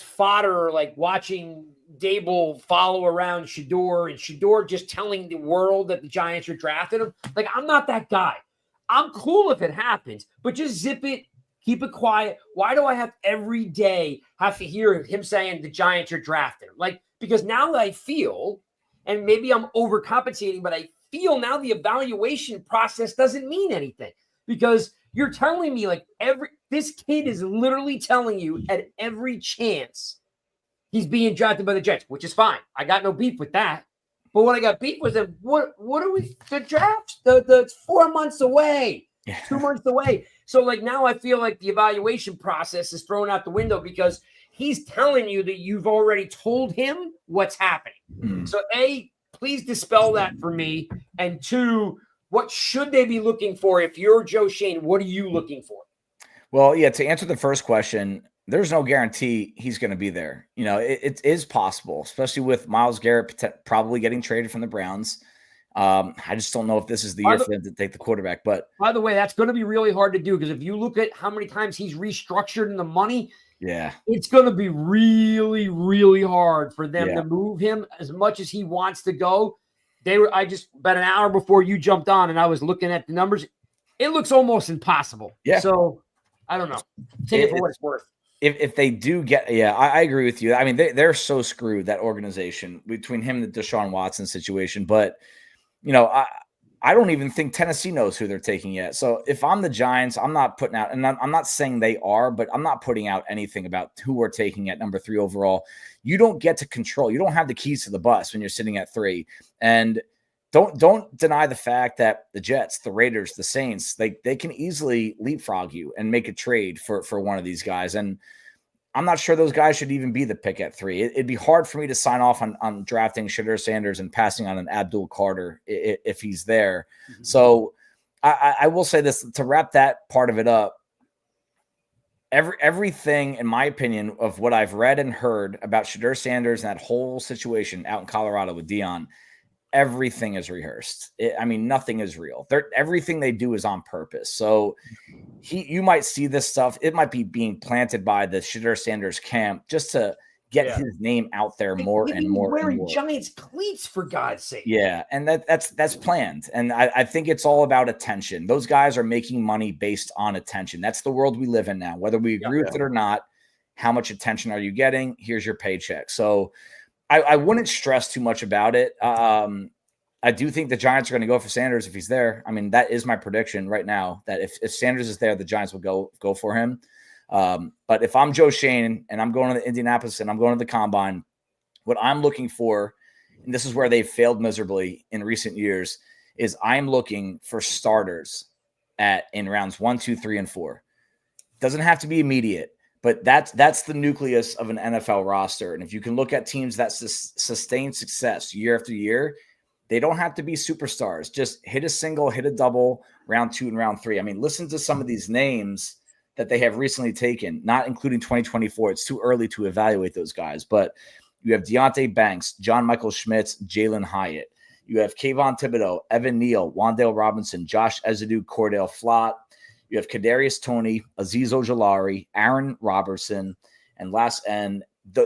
fodder, like watching Dable follow around Shedeur and Shedeur just telling the world that the Giants are drafting him. I'm not that guy. I'm cool if it happens, but just zip it, keep it quiet. Why do I have every day have to hear him saying the Giants are drafting him? Because now that I feel, and maybe I'm overcompensating, but I feel now the evaluation process doesn't mean anything because you're telling me this kid is literally telling you at every chance he's being drafted by the Jets, which is fine. I got no beef with that. But what I got beef with is what are we, the draft, the 4 months away, 2 months away. So now I feel like the evaluation process is thrown out the window because he's telling you that you've already told him what's happening. So A, please dispel that for me. And 2, what should they be looking for? If you're Joe Shane, what are you looking for?
Well, to answer the first question, there's no guarantee he's going to be there. It is possible, especially with Myles Garrett probably getting traded from the Browns. I just don't know if this is the year for them to take the quarterback. But
by the way, that's going to be really hard to do because if you look at how many times he's restructured in the money, it's going to be really, really hard for them to move him as much as he wants to go. I just about an hour before you jumped on and I was looking at the numbers. It looks almost impossible. Yeah. So I don't know. Take it for what it's worth.
If they do get, I agree with you. I mean, they're so screwed, that organization, between him and the Deshaun Watson situation. But, I don't even think Tennessee knows who they're taking yet. So if I'm the Giants, I'm not putting out, and I'm not saying they are, but I'm not putting out anything about who we're taking at number 3 overall. You don't get to control. You don't have the keys to the bus when you're sitting at 3. And don't deny the fact that the Jets, the Raiders, the Saints, they can easily leapfrog you and make a trade for one of these guys. And I'm not sure those guys should even be the pick at 3. It'd be hard for me to sign off on drafting Shedeur Sanders and passing on an Abdul Carter if he's there. Mm-hmm. So I will say this to wrap that part of it up. Everything, in my opinion, of what I've read and heard about Shedeur Sanders and that whole situation out in Colorado with Dion, everything is rehearsed. Nothing is real. Everything they do is on purpose. So you might see this stuff. It might be being planted by the Shedeur Sanders camp just to get his name out there more and more.
Wearing Giants cleats, for God's sake.
Yeah, and that's planned. And I think it's all about attention. Those guys are making money based on attention. That's the world we live in now. Whether we agree with it or not, how much attention are you getting? Here's your paycheck. So I wouldn't stress too much about it. I do think the Giants are going to go for Sanders if he's there. That is my prediction right now, that if Sanders is there, the Giants will go for him. But if I'm Joe Shane and I'm going to the Indianapolis and I'm going to the combine, what I'm looking for, and this is where they've failed miserably in recent years, is I'm looking for starters in rounds 1, 2, 3, and 4. Doesn't have to be immediate. But that's the nucleus of an NFL roster. And if you can look at teams that sustain success year after year, They don't have to be superstars. Just hit a single, hit a double, round 2 and round 3. I mean, listen to some of these names that they have recently taken, not including 2024. It's too early to evaluate those guys, but you have Deonte Banks, John Michael Schmitz, Jalen Hyatt. You have Kayvon Thibodeau, Evan Neal, Wan'Dale Robinson, Josh Ezadu, Cordell Flott. You have Kadarius Toney, Azeez Ojulari, Aaron Robertson, and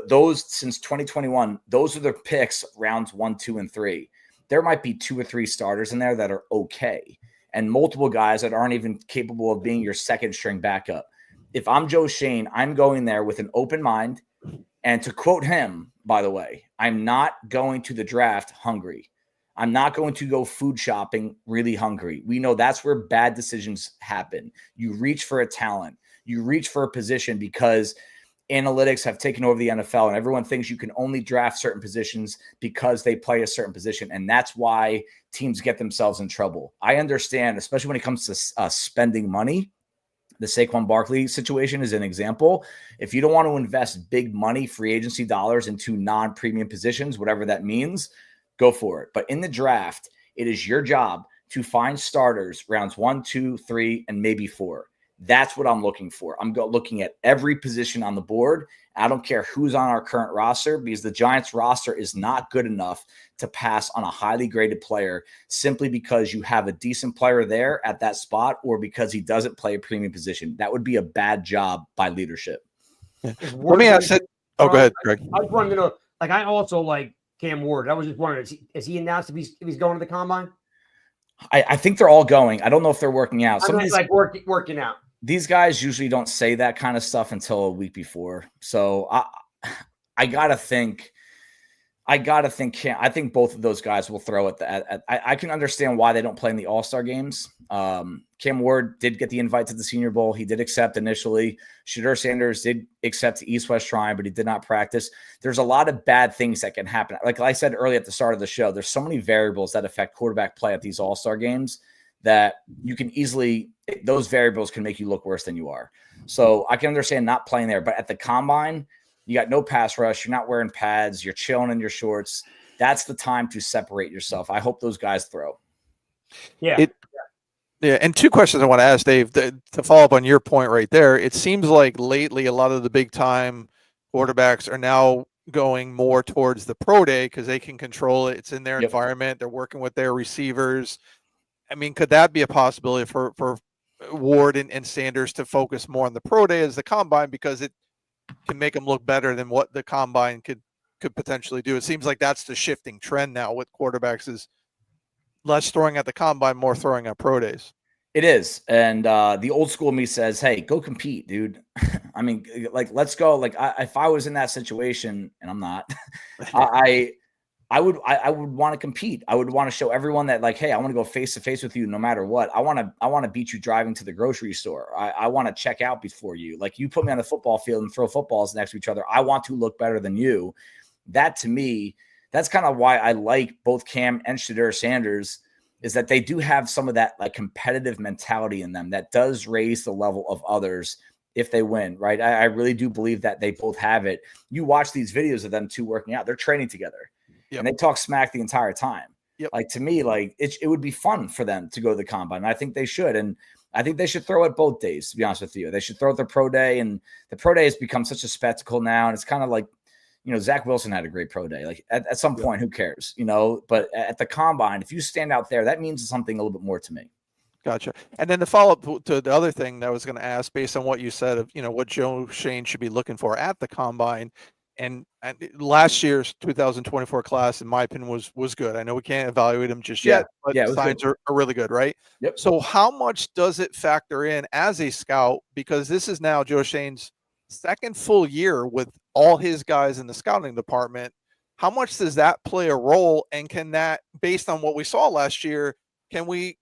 those since 2021, those are the picks rounds 1, 2, and 3. There might be 2 or 3 starters in there that are okay, and multiple guys that aren't even capable of being your second string backup. If I'm Joe Schoen, I'm going there with an open mind. And to quote him, by the way, I'm not going to the draft hungry. I'm not going to go food shopping really hungry. We know that's where bad decisions happen. You reach for a talent. You reach for a position because analytics have taken over the NFL and everyone thinks you can only draft certain positions because they play a certain position. And that's why teams get themselves in trouble. I understand, especially when it comes to spending money. The Saquon Barkley situation is an example. If you don't want to invest big money, free agency dollars into non-premium positions, whatever that means, go for it. But in the draft, it is your job to find starters rounds 1, 2, 3, and maybe 4. That's what I'm looking for. I'm looking at every position on the board. I don't care who's on our current roster because the Giants roster is not good enough to pass on a highly graded player simply because you have a decent player there at that spot or because he doesn't play a premium position. That would be a bad job by leadership.
Yeah. Let me ask it. Oh, go ahead, Greg.
I was wanting to know, like, I also like Cam Ward. I was just wondering, is he announced if he's going to the combine?
I think they're all going. I don't know if they're working out.
Some of these like working out.
These guys usually don't say that kind of stuff until a week before. So I gotta think. I think both of those guys will throw it. I can understand why they don't play in the All-Star games. Cam Ward did get the invite to the Senior Bowl. He did accept initially. Shedeur Sanders did accept to East West Shrine, but he did not practice. There's a lot of bad things that can happen. Like I said earlier at the start of the show, there's so many variables that affect quarterback play at these All-Star games that you can easily – those variables can make you look worse than you are. So I can understand not playing there. But at the Combine – you got no pass rush. You're not wearing pads. You're chilling in your shorts. That's the time to separate yourself. I hope those guys throw.
Yeah.
Yeah. And 2 questions I want to ask, Dave, to follow up on your point right there. It seems like lately a lot of the big time quarterbacks are now going more towards the pro day because they can control it. It's in their environment. They're working with their receivers. I mean, could that be a possibility for Ward and Sanders to focus more on the pro day as the combine because it can make them look better than what the combine could potentially do? It seems like that's the shifting trend now with quarterbacks is less throwing at the combine, more throwing at pro days.
It is. And the old school me says, hey, go compete, dude. I mean, like, let's go. Like if I was in that situation and I'm not, I would want to compete. I would want to show everyone that like, hey, I want to go face to face with you no matter what. I want to beat you driving to the grocery store. I want to check out before you. Like you put me on the football field and throw footballs next to each other. I want to look better than you. That to me, that's kind of why I like both Cam and Shedeur Sanders is that they do have some of that like competitive mentality in them that does raise the level of others if they win, right? I really do believe that they both have it. You watch these videos of them two working out. They're training together. Yep. And they talk smack the entire time. Yep. Like to me, like it would be fun for them to go to the combine. I think they should. And I think they should throw it both days, to be honest with you. They should throw it the pro day. And the pro day has become such a spectacle now. And it's kind of like, you know, Zach Wilson had a great pro day. Like at some point, who cares, you know? But at the combine, if you stand out there, that means something a little bit more to me.
Gotcha. And then the follow-up to the other thing that I was going to ask, based on what you said of, you know, what Joe Schoen should be looking for at the combine. And last year's 2024 class, in my opinion, was good. I know we can't evaluate them just yet, but the signs are really good, right?
Yep.
So how much does it factor in as a scout? Because this is now Joe Schoen's second full year with all his guys in the scouting department. How much does that play a role? And can that, based on what we saw last year, can we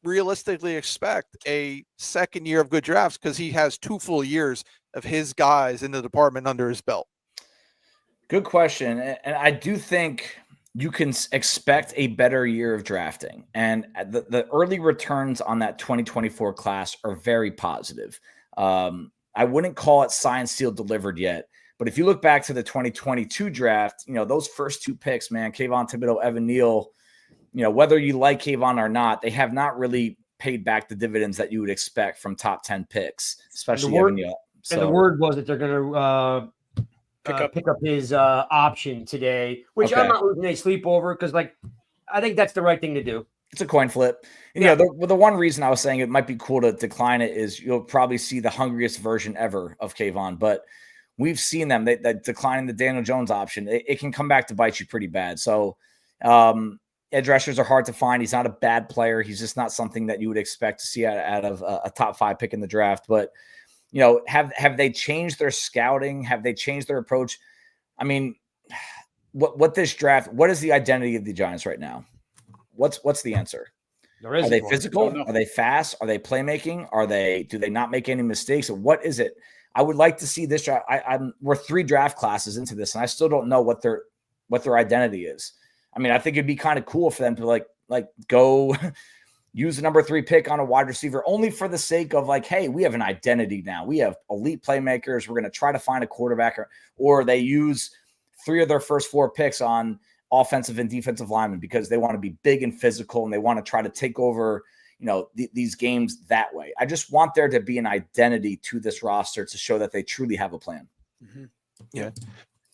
realistically expect a second year of good drafts because he has 2 full years of his guys in the department under his belt?
Good question. And I do think you can expect a better year of drafting. And the early returns on that 2024 class are very positive. I wouldn't call it signed, sealed, delivered yet. But if you look back to the 2022 draft, you know, those first 2 picks, man, Kayvon Thibodeau, Evan Neal, whether you like Kayvon or not, they have not really paid back the dividends that you would expect from top 10 picks, especially Evan Neal.
And the word was that they're going to pick up his option today, which I'm not losing any sleep over because, I think that's the right thing to do.
It's a coin flip. And, the one reason I was saying it might be cool to decline it is you'll probably see the hungriest version ever of Kayvon, but we've seen them that declining the Daniel Jones option. It can come back to bite you pretty bad. So edge rushers are hard to find. He's not a bad player. He's just not something that you would expect to see out of a top 5 pick in the draft. But, have they changed their scouting? Have they changed their approach? I mean, what this draft, what is the identity of the Giants right now? What's the answer? Are they physical? Are they fast? Are they playmaking? Do they not make any mistakes? What is it? I would like to see this draft. We're 3 draft classes into this, and I still don't know what their identity is. I mean, I think it'd be kind of cool for them to go use the number 3 pick on a wide receiver only for the sake of hey, we have an identity now. We have elite playmakers. We're going to try to find a quarterback, or they use 3 of their first 4 picks on offensive and defensive linemen because they want to be big and physical and they want to try to take over, these games that way. I just want there to be an identity to this roster to show that they truly have a plan.
Mm-hmm. Yeah.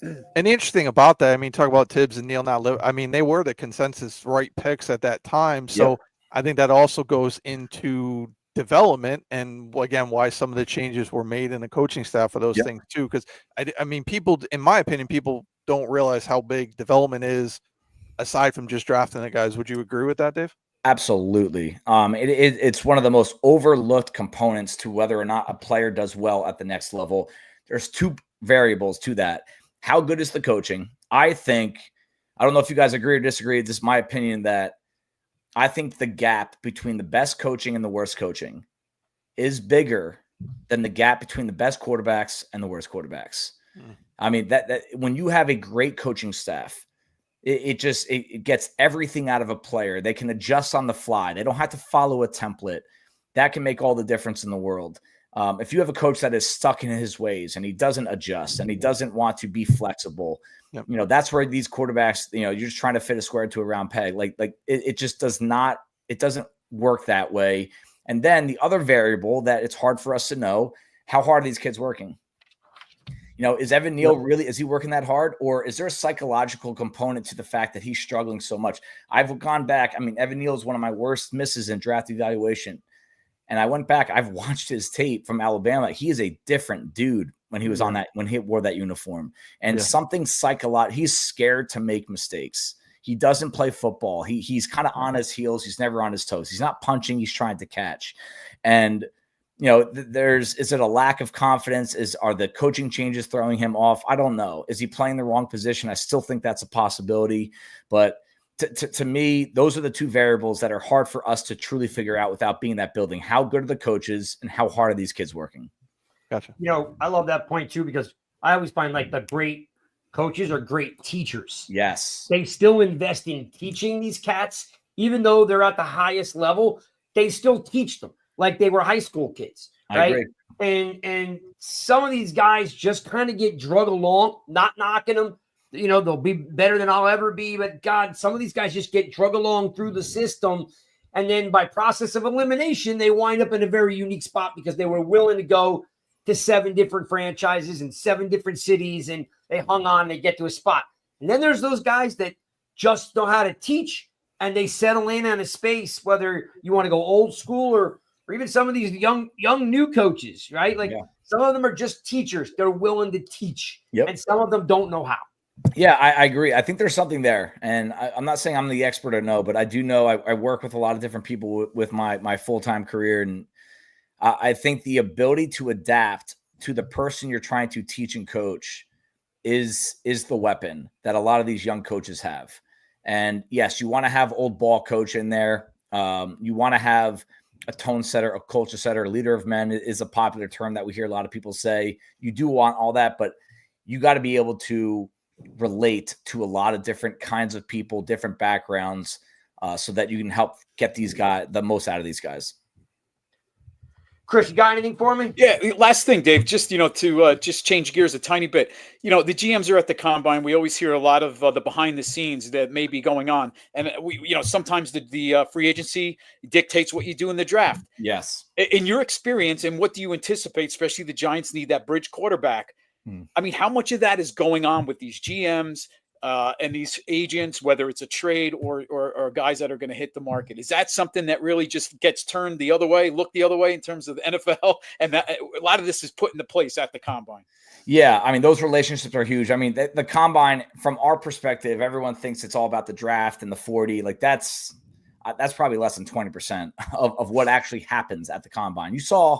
And the interesting thing about that, I mean, talk about Tibbs and Neal now. I mean, they were the consensus right picks at that time. So I think that also goes into development and again, why some of the changes were made in the coaching staff for those things too. Because I mean, people, in my opinion, people don't realize how big development is aside from just drafting the guys. Would you agree with that, Dave?
Absolutely. It's one of the most overlooked components to whether or not a player does well at the next level. There's 2 variables to that. How good is the coaching? I don't know if you guys agree or disagree. This is my opinion that I think the gap between the best coaching and the worst coaching is bigger than the gap between the best quarterbacks and the worst quarterbacks. I mean, that when you have a great coaching staff, it gets everything out of a player. They can adjust on the fly. They don't have to follow a template. That can make all the difference in the world. If you have a coach that is stuck in his ways and he doesn't adjust and he doesn't want to be flexible, that's where these quarterbacks, you're just trying to fit a square into a round peg. It just it doesn't work that way. And then the other variable that it's hard for us to know, how hard are these kids working? Is Evan Neal is he working that hard, or is there a psychological component to the fact that he's struggling so much? I've gone back. I mean, Evan Neal is one of my worst misses in draft evaluation. And I went back, I've watched his tape from Alabama. He is a different dude when he was when he wore that uniform. And something he's scared to make mistakes. He doesn't play football. He's kind of on his heels. He's never on his toes. He's not punching. He's trying to catch. And is it a lack of confidence? Are the coaching changes throwing him off? I don't know. Is he playing the wrong position? I still think that's a possibility. But to me, those are the 2 variables that are hard for us to truly figure out without being in that building. How good are the coaches and how hard are these kids working?
Gotcha.
I love that point too, because I always find the great coaches are great teachers.
Yes.
They still invest in teaching these cats, even though they're at the highest level, they still teach them like they were high school kids. Right.
I agree.
And some of these guys just kind of get drug along, not knocking them. They'll be better than I'll ever be. But God, some of these guys just get drug along through the system. And then by process of elimination, they wind up in a very unique spot because they were willing to go to 7 different franchises in 7 different cities. And they hung on, they get to a spot. And then there's those guys that just know how to teach and they settle in on a space, whether you want to go old school or even some of these young new coaches, right? Some of them are just teachers. They're willing to teach. And some of them don't know how.
Yeah, I agree. I think there's something there. And I'm not saying I'm the expert or no, but I do know I work with a lot of different people with my full-time career. And I think the ability to adapt to the person you're trying to teach and coach is the weapon that a lot of these young coaches have. And yes, you want to have old ball coach in there. You want to have a tone setter, a culture setter, a leader of men is a popular term that we hear a lot of people say. You do want all that, but you got to be able to relate to a lot of different kinds of people, different backgrounds, so that you can help get these guys the most out of these guys.
Chris, you got anything for me?
Yeah, last thing, Dave, just, to just change gears a tiny bit. The GMs are at the combine. We always hear a lot of the behind the scenes that may be going on. And sometimes the free agency dictates what you do in the draft.
Yes.
In your experience, and what do you anticipate, especially the Giants need that bridge quarterback? I mean, how much of that is going on with these GMs and these agents, whether it's a trade or guys that are going to hit the market? Is that something that really just gets turned the other way, look the other way in terms of the NFL? And that a lot of this is put into place at the combine.
Yeah, I mean, those relationships are huge. I mean, the combine, from our perspective, everyone thinks it's all about the draft and the 40. Like that's probably less than 20% of what actually happens at the combine. You saw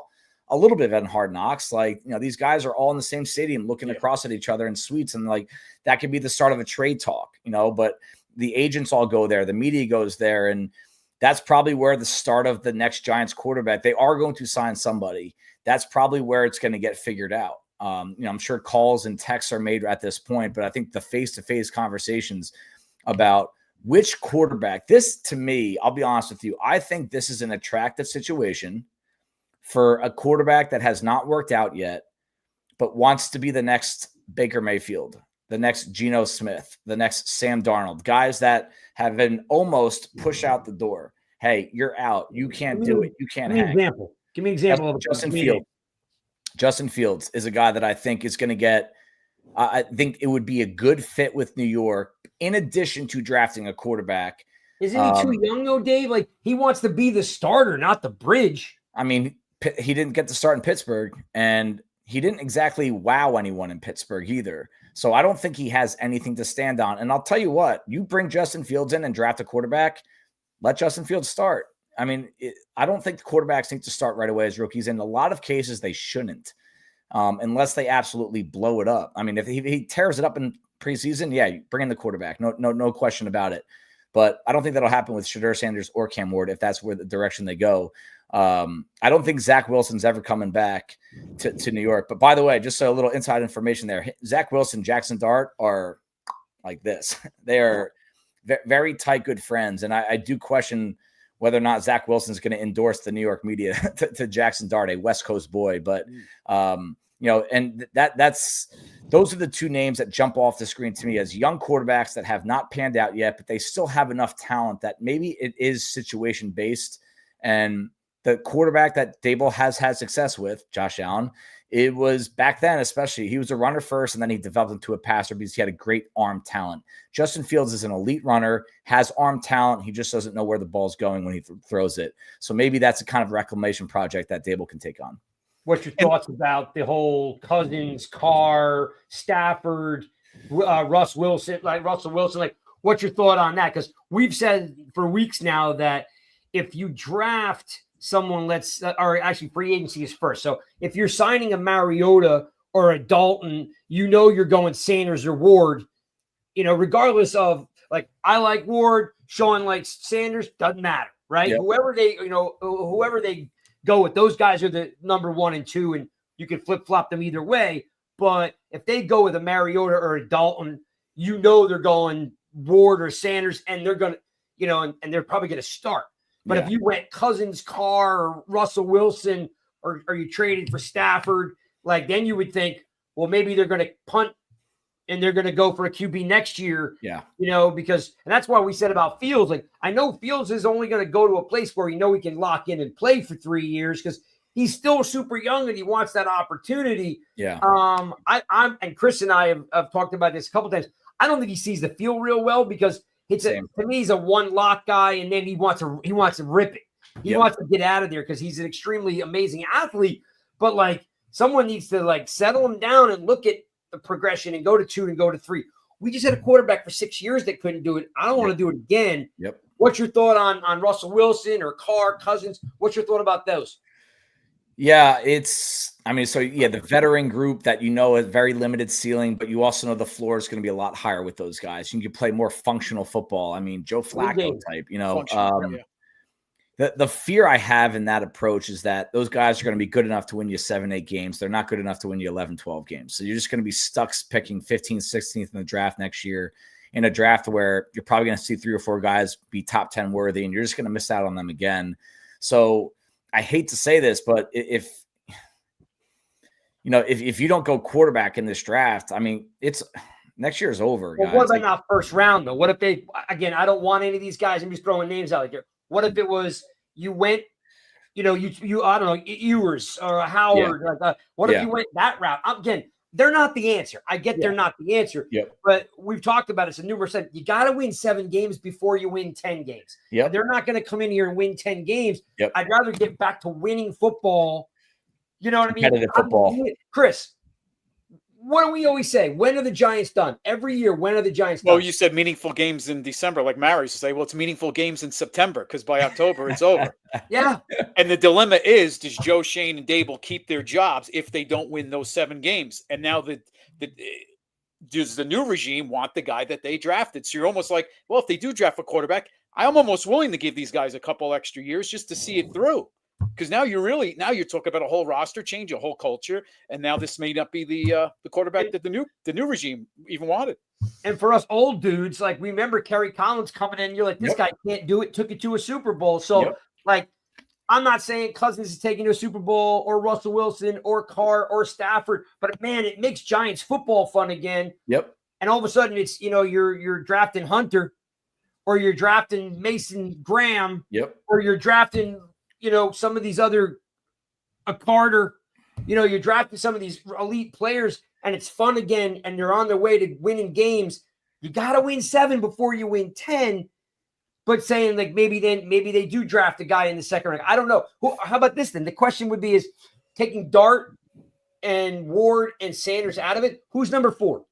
a little bit of it in Hard Knocks. Like, these guys are all in the same stadium looking across at each other in suites. And like, that could be the start of a trade talk, but the agents all go there. The media goes there. And that's probably where the start of the next Giants quarterback, they are going to sign somebody. That's probably where it's going to get figured out. I'm sure calls and texts are made at this point, but I think the face-to-face conversations about which quarterback, this to me, I'll be honest with you, I think this is an attractive situation for a quarterback that has not worked out yet, but wants to be the next Baker Mayfield, the next Geno Smith, the next Sam Darnold, guys that have been almost pushed out the door. Hey, you're out. You can't do it. You can't hang.
Give me an example of
Justin Fields. Justin Fields is a guy that I think is going to get, I think it would be a good fit with New York, in addition to drafting a quarterback.
Isn't he too young though, Dave? Like, he wants to be the starter, not the bridge.
I mean, he didn't get to start in Pittsburgh, and he didn't exactly wow anyone in Pittsburgh either. So I don't think he has anything to stand on. And I'll tell you what, you bring Justin Fields in and draft a quarterback, let Justin Fields start. I mean, I don't think the quarterbacks need to start right away as rookies. In a lot of cases, they shouldn't, unless they absolutely blow it up. I mean, if he tears it up in preseason, yeah, you bring in the quarterback. No question about it. But I don't think that'll happen with Shedeur Sanders or Cam Ward if that's where the direction they go. I don't think Zach Wilson's ever coming back to New York. But by the way, just a little inside information there. Zach Wilson, Jackson Dart are like this. They are very tight, good friends. And I do question whether or not Zach Wilson is going to endorse the New York media to Jackson Dart, a West Coast boy. But, and that's those are the two names that jump off the screen to me as young quarterbacks that have not panned out yet, but they still have enough talent that maybe it is situation based. And the quarterback that Dable has had success with, Josh Allen, it was back then, especially, he was a runner first, and then he developed into a passer because he had a great arm talent. Justin Fields is an elite runner, has arm talent. He just doesn't know where the ball's going when he throws it. So maybe that's a kind of reclamation project that Dable can take on.
What's your thoughts about the whole Cousins, Carr, Stafford, Russell Wilson? Like, what's your thought on that? Because we've said for weeks now that if you draft someone, or actually free agency is first. So if you're signing a Mariota or a Dalton, you're going Sanders or Ward, regardless of, like, I like Ward, Sean likes Sanders, doesn't matter, right? Yep. Whoever they go with, those guys are the number 1 and 2, and you can flip-flop them either way. But if they go with a Mariota or a Dalton, they're going Ward or Sanders, and they're going to, and they're probably going to start. But if you went Cousins, Carr, or Russell Wilson, or you traded for Stafford, like, then you would think, well, maybe they're going to punt and they're going to go for a QB next year.
Yeah.
And that's why we said about Fields. Like, I know Fields is only going to go to a place where he can lock in and play for 3 years because he's still super young and he wants that opportunity.
Yeah.
And Chris and I have talked about this a couple times. I don't think he sees the field real well because to me, he's a one lock guy, and then he wants to rip it. He wants to get out of there because he's an extremely amazing athlete. But, like, someone needs to, like, settle him down and look at the progression and go to 2 and go to 3. We just had a quarterback for 6 years that couldn't do it. I don't want to do it again.
Yep.
What's your thought on Russell Wilson or Carr, Cousins? What's your thought about those?
Yeah, the veteran group that has very limited ceiling, but you also know the floor is going to be a lot higher with those guys. You can play more functional football. I mean, Joe Flacco type, The fear I have in that approach is that those guys are going to be good enough to win you 7-8 games. They're not good enough to win you 11-12 games. So you're just going to be stuck picking 15th, 16th in the draft next year, in a draft where you're probably going to see 3 or 4 guys be top 10 worthy, and you're just going to miss out on them again. So I hate to say this, but if you don't go quarterback in this draft, I mean, it's next year is over.
Well,
guys.
what about not first round though? What if they, again, I don't want any of these guys. I'm just throwing names out there. What if it was you went, I don't know, Ewers or Howard? What if you went that route? Again, they're not the answer. I get they're not the answer. But we've talked about it numerous times. You got to win 7 games before you win 10 games. They're not going to come in here and win 10 games. I'd rather get back to winning football. You know what I mean?
Competitive football.
Chris, what do we always say? When are the Giants done? Every year, when are the Giants done?
Well, you said meaningful games in December, like Marius to say, well, it's meaningful games in September because by October it's over.
Yeah.
And the dilemma is, does Joe Shane and Dable keep their jobs if they don't win those 7 games? And now does the new regime want the guy that they drafted? So you're almost like, well, if they do draft a quarterback, I'm almost willing to give these guys a couple extra years just to see it through. Because now you're talking about a whole roster change, a whole culture, and now this may not be the quarterback that the new regime even wanted.
And for us old dudes, like we remember Kerry Collins coming in, you're like, this guy can't do it. Took it to a Super Bowl. So, like, I'm not saying Cousins is taking to a Super Bowl or Russell Wilson or Carr or Stafford, but man, it makes Giants football fun again. And all of a sudden, it's you're drafting Hunter, or you're drafting Mason Graham, or you're drafting some of these other Carter, you're drafting some of these elite players, and it's fun again, and they're on their way to winning games. You got to win 7 before you win 10. But saying like maybe they do draft a guy in the second round. I don't know. How about this then? The question would be is taking Dart and Ward and Sanders out of it. Who's number 4?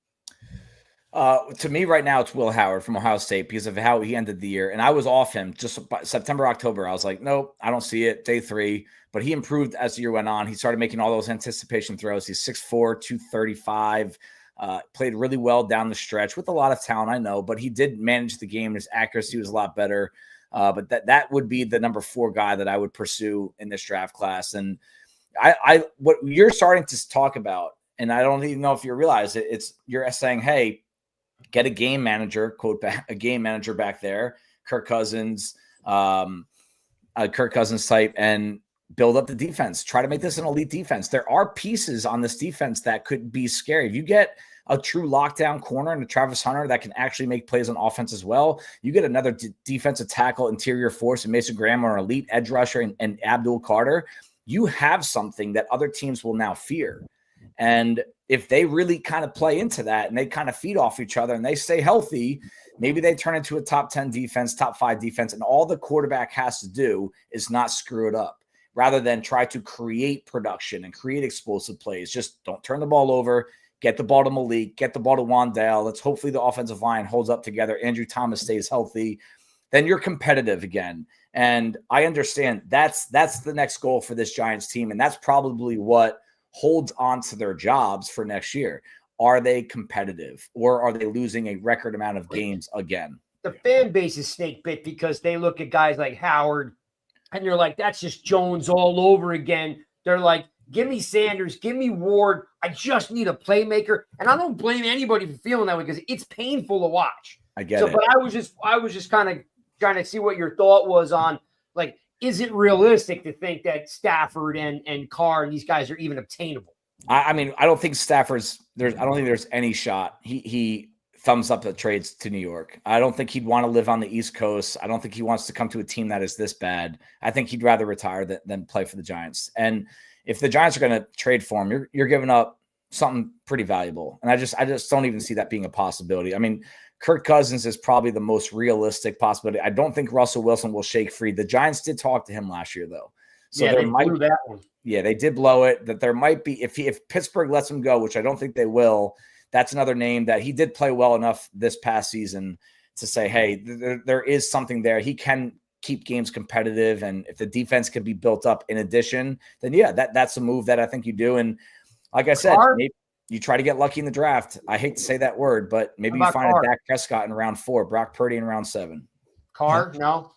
To me right now, it's Will Howard from Ohio State because of how he ended the year. And I was off him just by September, October. I was like, nope, I don't see it. Day 3. But he improved as the year went on. He started making all those anticipation throws. He's 6'4", 235, played really well down the stretch with a lot of talent, I know. But he did manage the game. His accuracy was a lot better. But that would be the number 4 guy that I would pursue in this draft class. And what you're starting to talk about, and I don't even know if you realize it, you're saying, hey, get a game manager, quote back, a game manager back there, Kirk Cousins type, and build up the defense. Try to make this an elite defense. There are pieces on this defense that could be scary. If you get a true lockdown corner and a Travis Hunter that can actually make plays on offense as well, you get another defensive tackle, interior force, and Mason Graham or an elite edge rusher and Abdul Carter, you have something that other teams will now fear. And if they really kind of play into that and they kind of feed off each other and they stay healthy, maybe they turn into a top 10 defense, top 5 defense, and all the quarterback has to do is not screw it up rather than try to create production and create explosive plays. Just don't turn the ball over, get the ball to Malik, get the ball to Wandale. Let's hopefully the offensive line holds up together. Andrew Thomas stays healthy. Then you're competitive again. And I understand that's the next goal for this Giants team. And that's probably what holds on to their jobs for next year. Are they competitive or are they losing a record amount of games again?
The fan base is snake bit because they look at guys like Howard and they're like, that's just Jones all over again. They're like, give me Sanders, give me Ward. I just need a playmaker. And I don't blame anybody for feeling that way because it's painful to watch.
I get it.
But I was just kind of trying to see what your thought was on, like, is it realistic to think that Stafford and Carr and these guys are even obtainable?
I mean, I don't think I don't think there's any shot. He thumbs up the trades to New York. I don't think he'd want to live on the East Coast. I don't think he wants to come to a team that is this bad. I think he'd rather retire than play for the Giants. And if the Giants are going to trade for him, you're giving up something pretty valuable. And I just don't even see that being a possibility. I mean, Kirk Cousins is probably the most realistic possibility. I don't think Russell Wilson will shake free. The Giants did talk to him last year, though. So
yeah, they blew that one.
Yeah, they did blow it. That there might be, if Pittsburgh lets him go, which I don't think they will, that's another name that he did play well enough this past season to say, hey, there is something there. He can keep games competitive. And if the defense can be built up in addition, then yeah, that's a move that I think you do. And like I said, maybe you try to get lucky in the draft. I hate to say that word, but maybe you find a Dak Prescott in round 4, Brock Purdy in round 7.
Carr, no.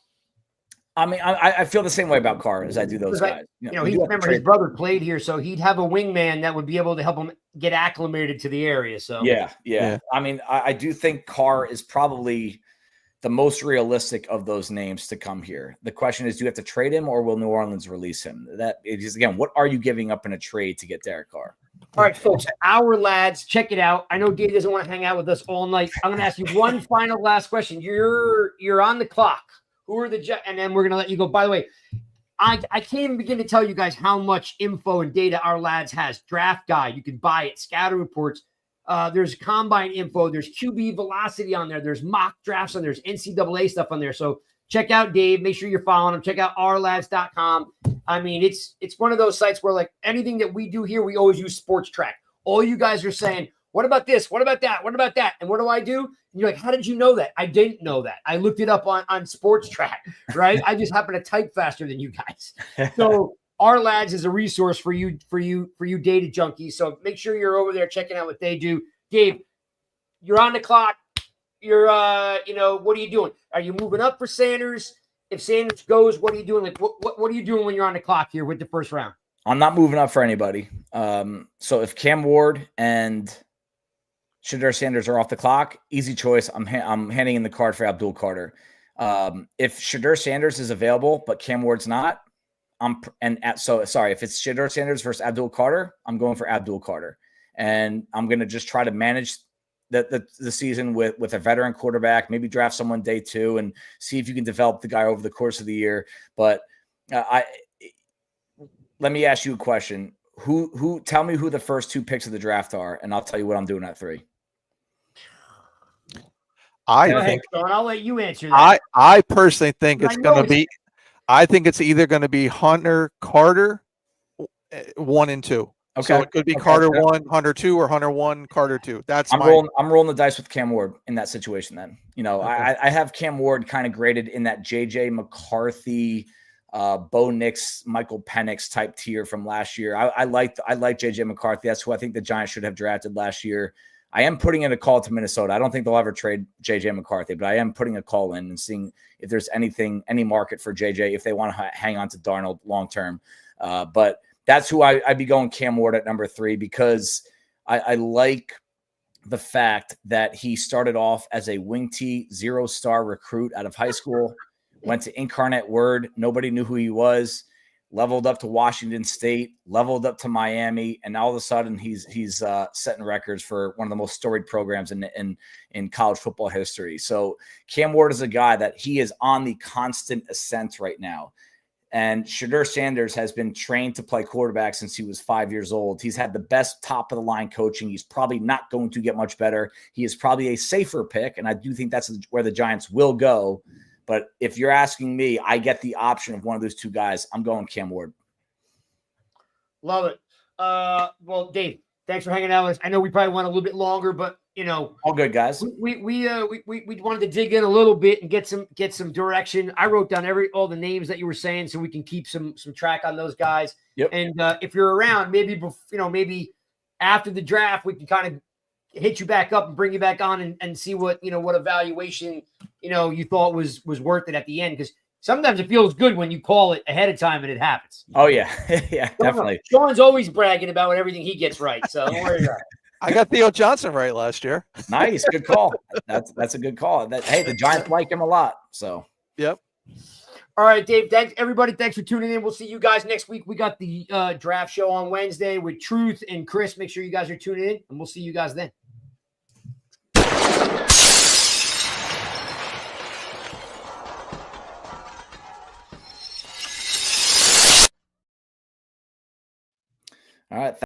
I mean, I feel the same way about Carr as I do those guys.
His brother played here, so he'd have a wingman that would be able to help him get acclimated to the area. So
yeah. I mean, I do think Carr is probably the most realistic of those names to come here. The question is, do you have to trade him or will New Orleans release him? That is, again, what are you giving up in a trade to get Derek Carr?
All right, folks, our lads, check it out. I know Dave doesn't want to hang out with us all night. I'm going to ask you one final last question. You're on the clock. Who are the and then we're going to let you go. By the way, I can't even begin to tell you guys how much info and data our lads has. Draft guide, you can buy it. Scatter reports. There's combine info. There's QB velocity on there. There's mock drafts on there. There's NCAA stuff on there. So check out Dave. Make sure you're following him. Check out ourlads.com. I mean, it's one of those sites where, like, anything that we do here, we always use Sports Track. All you guys are saying, what about this? What about that? What about that? And what do? And you're like, how did you know that? I didn't know that. I looked it up on Sports Track, right? I just happen to type faster than you guys. So our lads is a resource for you data junkies. So make sure you're over there checking out what they do. Dave, you're on the clock. You're, what are you doing? Are you moving up for Sanders? If Sanders goes, what are you doing? Like, what are you doing when you're on the clock here with the first round?
I'm not moving up for anybody. So if Cam Ward and Shedeur Sanders are off the clock, easy choice. I'm handing in the card for Abdul Carter. If Shedeur Sanders is available, but Cam Ward's not, if it's Shedeur Sanders versus Abdul Carter, I'm going for Abdul Carter. And I'm going to just try to manage the season with a veteran quarterback, maybe draft someone day 2 and see if you can develop the guy over the course of the year. But let me ask you a question. Tell me who the first 2 picks of the draft are, and I'll tell you what I'm doing at 3.
Go ahead, Sean. I'll let you answer that.
I personally think it's going to be, I think it's either going to be Hunter Carter 1 and 2. Okay. So it could be Carter 1, Hunter 2, or Hunter 1, Carter 2. I'm
rolling the dice with Cam Ward in that situation then. I have Cam Ward kind of graded in that JJ McCarthy, Bo Nix, Michael Penix type tier from last year. I like JJ McCarthy. That's who I think the Giants should have drafted last year. I am putting in a call to Minnesota. I don't think they'll ever trade JJ McCarthy, but I am putting a call in and seeing if there's any market for JJ, if they want to hang on to Darnold long-term. But that's who I'd be going Cam Ward at number 3 because I like the fact that he started off as a wing T 0-star recruit out of high school, went to Incarnate Word. Nobody knew who he was, leveled up to Washington State, leveled up to Miami, and all of a sudden he's setting records for one of the most storied programs in college football history. So Cam Ward is a guy that he is on the constant ascent right now. And Shedeur Sanders has been trained to play quarterback since he was 5 years old. He's had the best top-of-the-line coaching. He's probably not going to get much better. He is probably a safer pick, and I do think that's where the Giants will go. But if you're asking me, I get the option of one of those 2 guys. I'm going Cam Ward.
Love it. Well, Dave, thanks for hanging out with us. I know we probably went a little bit longer, but
all good, guys.
We wanted to dig in a little bit and get some direction. I wrote down all the names that you were saying so we can keep some track on those guys.
Yep.
And if you're around, maybe after the draft, we can kind of hit you back up and bring you back on and see what evaluation you thought was worth it at the end, because sometimes it feels good when you call it ahead of time and it happens.
Oh yeah. Yeah, definitely.
Sean's always bragging about everything he gets right, so don't worry about it.
I got Theo Johnson right last year.
Nice, good call. That's a good call. Hey, the Giants like him a lot. So
yep.
All right, Dave. Thanks, everybody. Thanks for tuning in. We'll see you guys next week. We got the draft show on Wednesday with Truth and Chris. Make sure you guys are tuning in, and we'll see you guys then.
All right.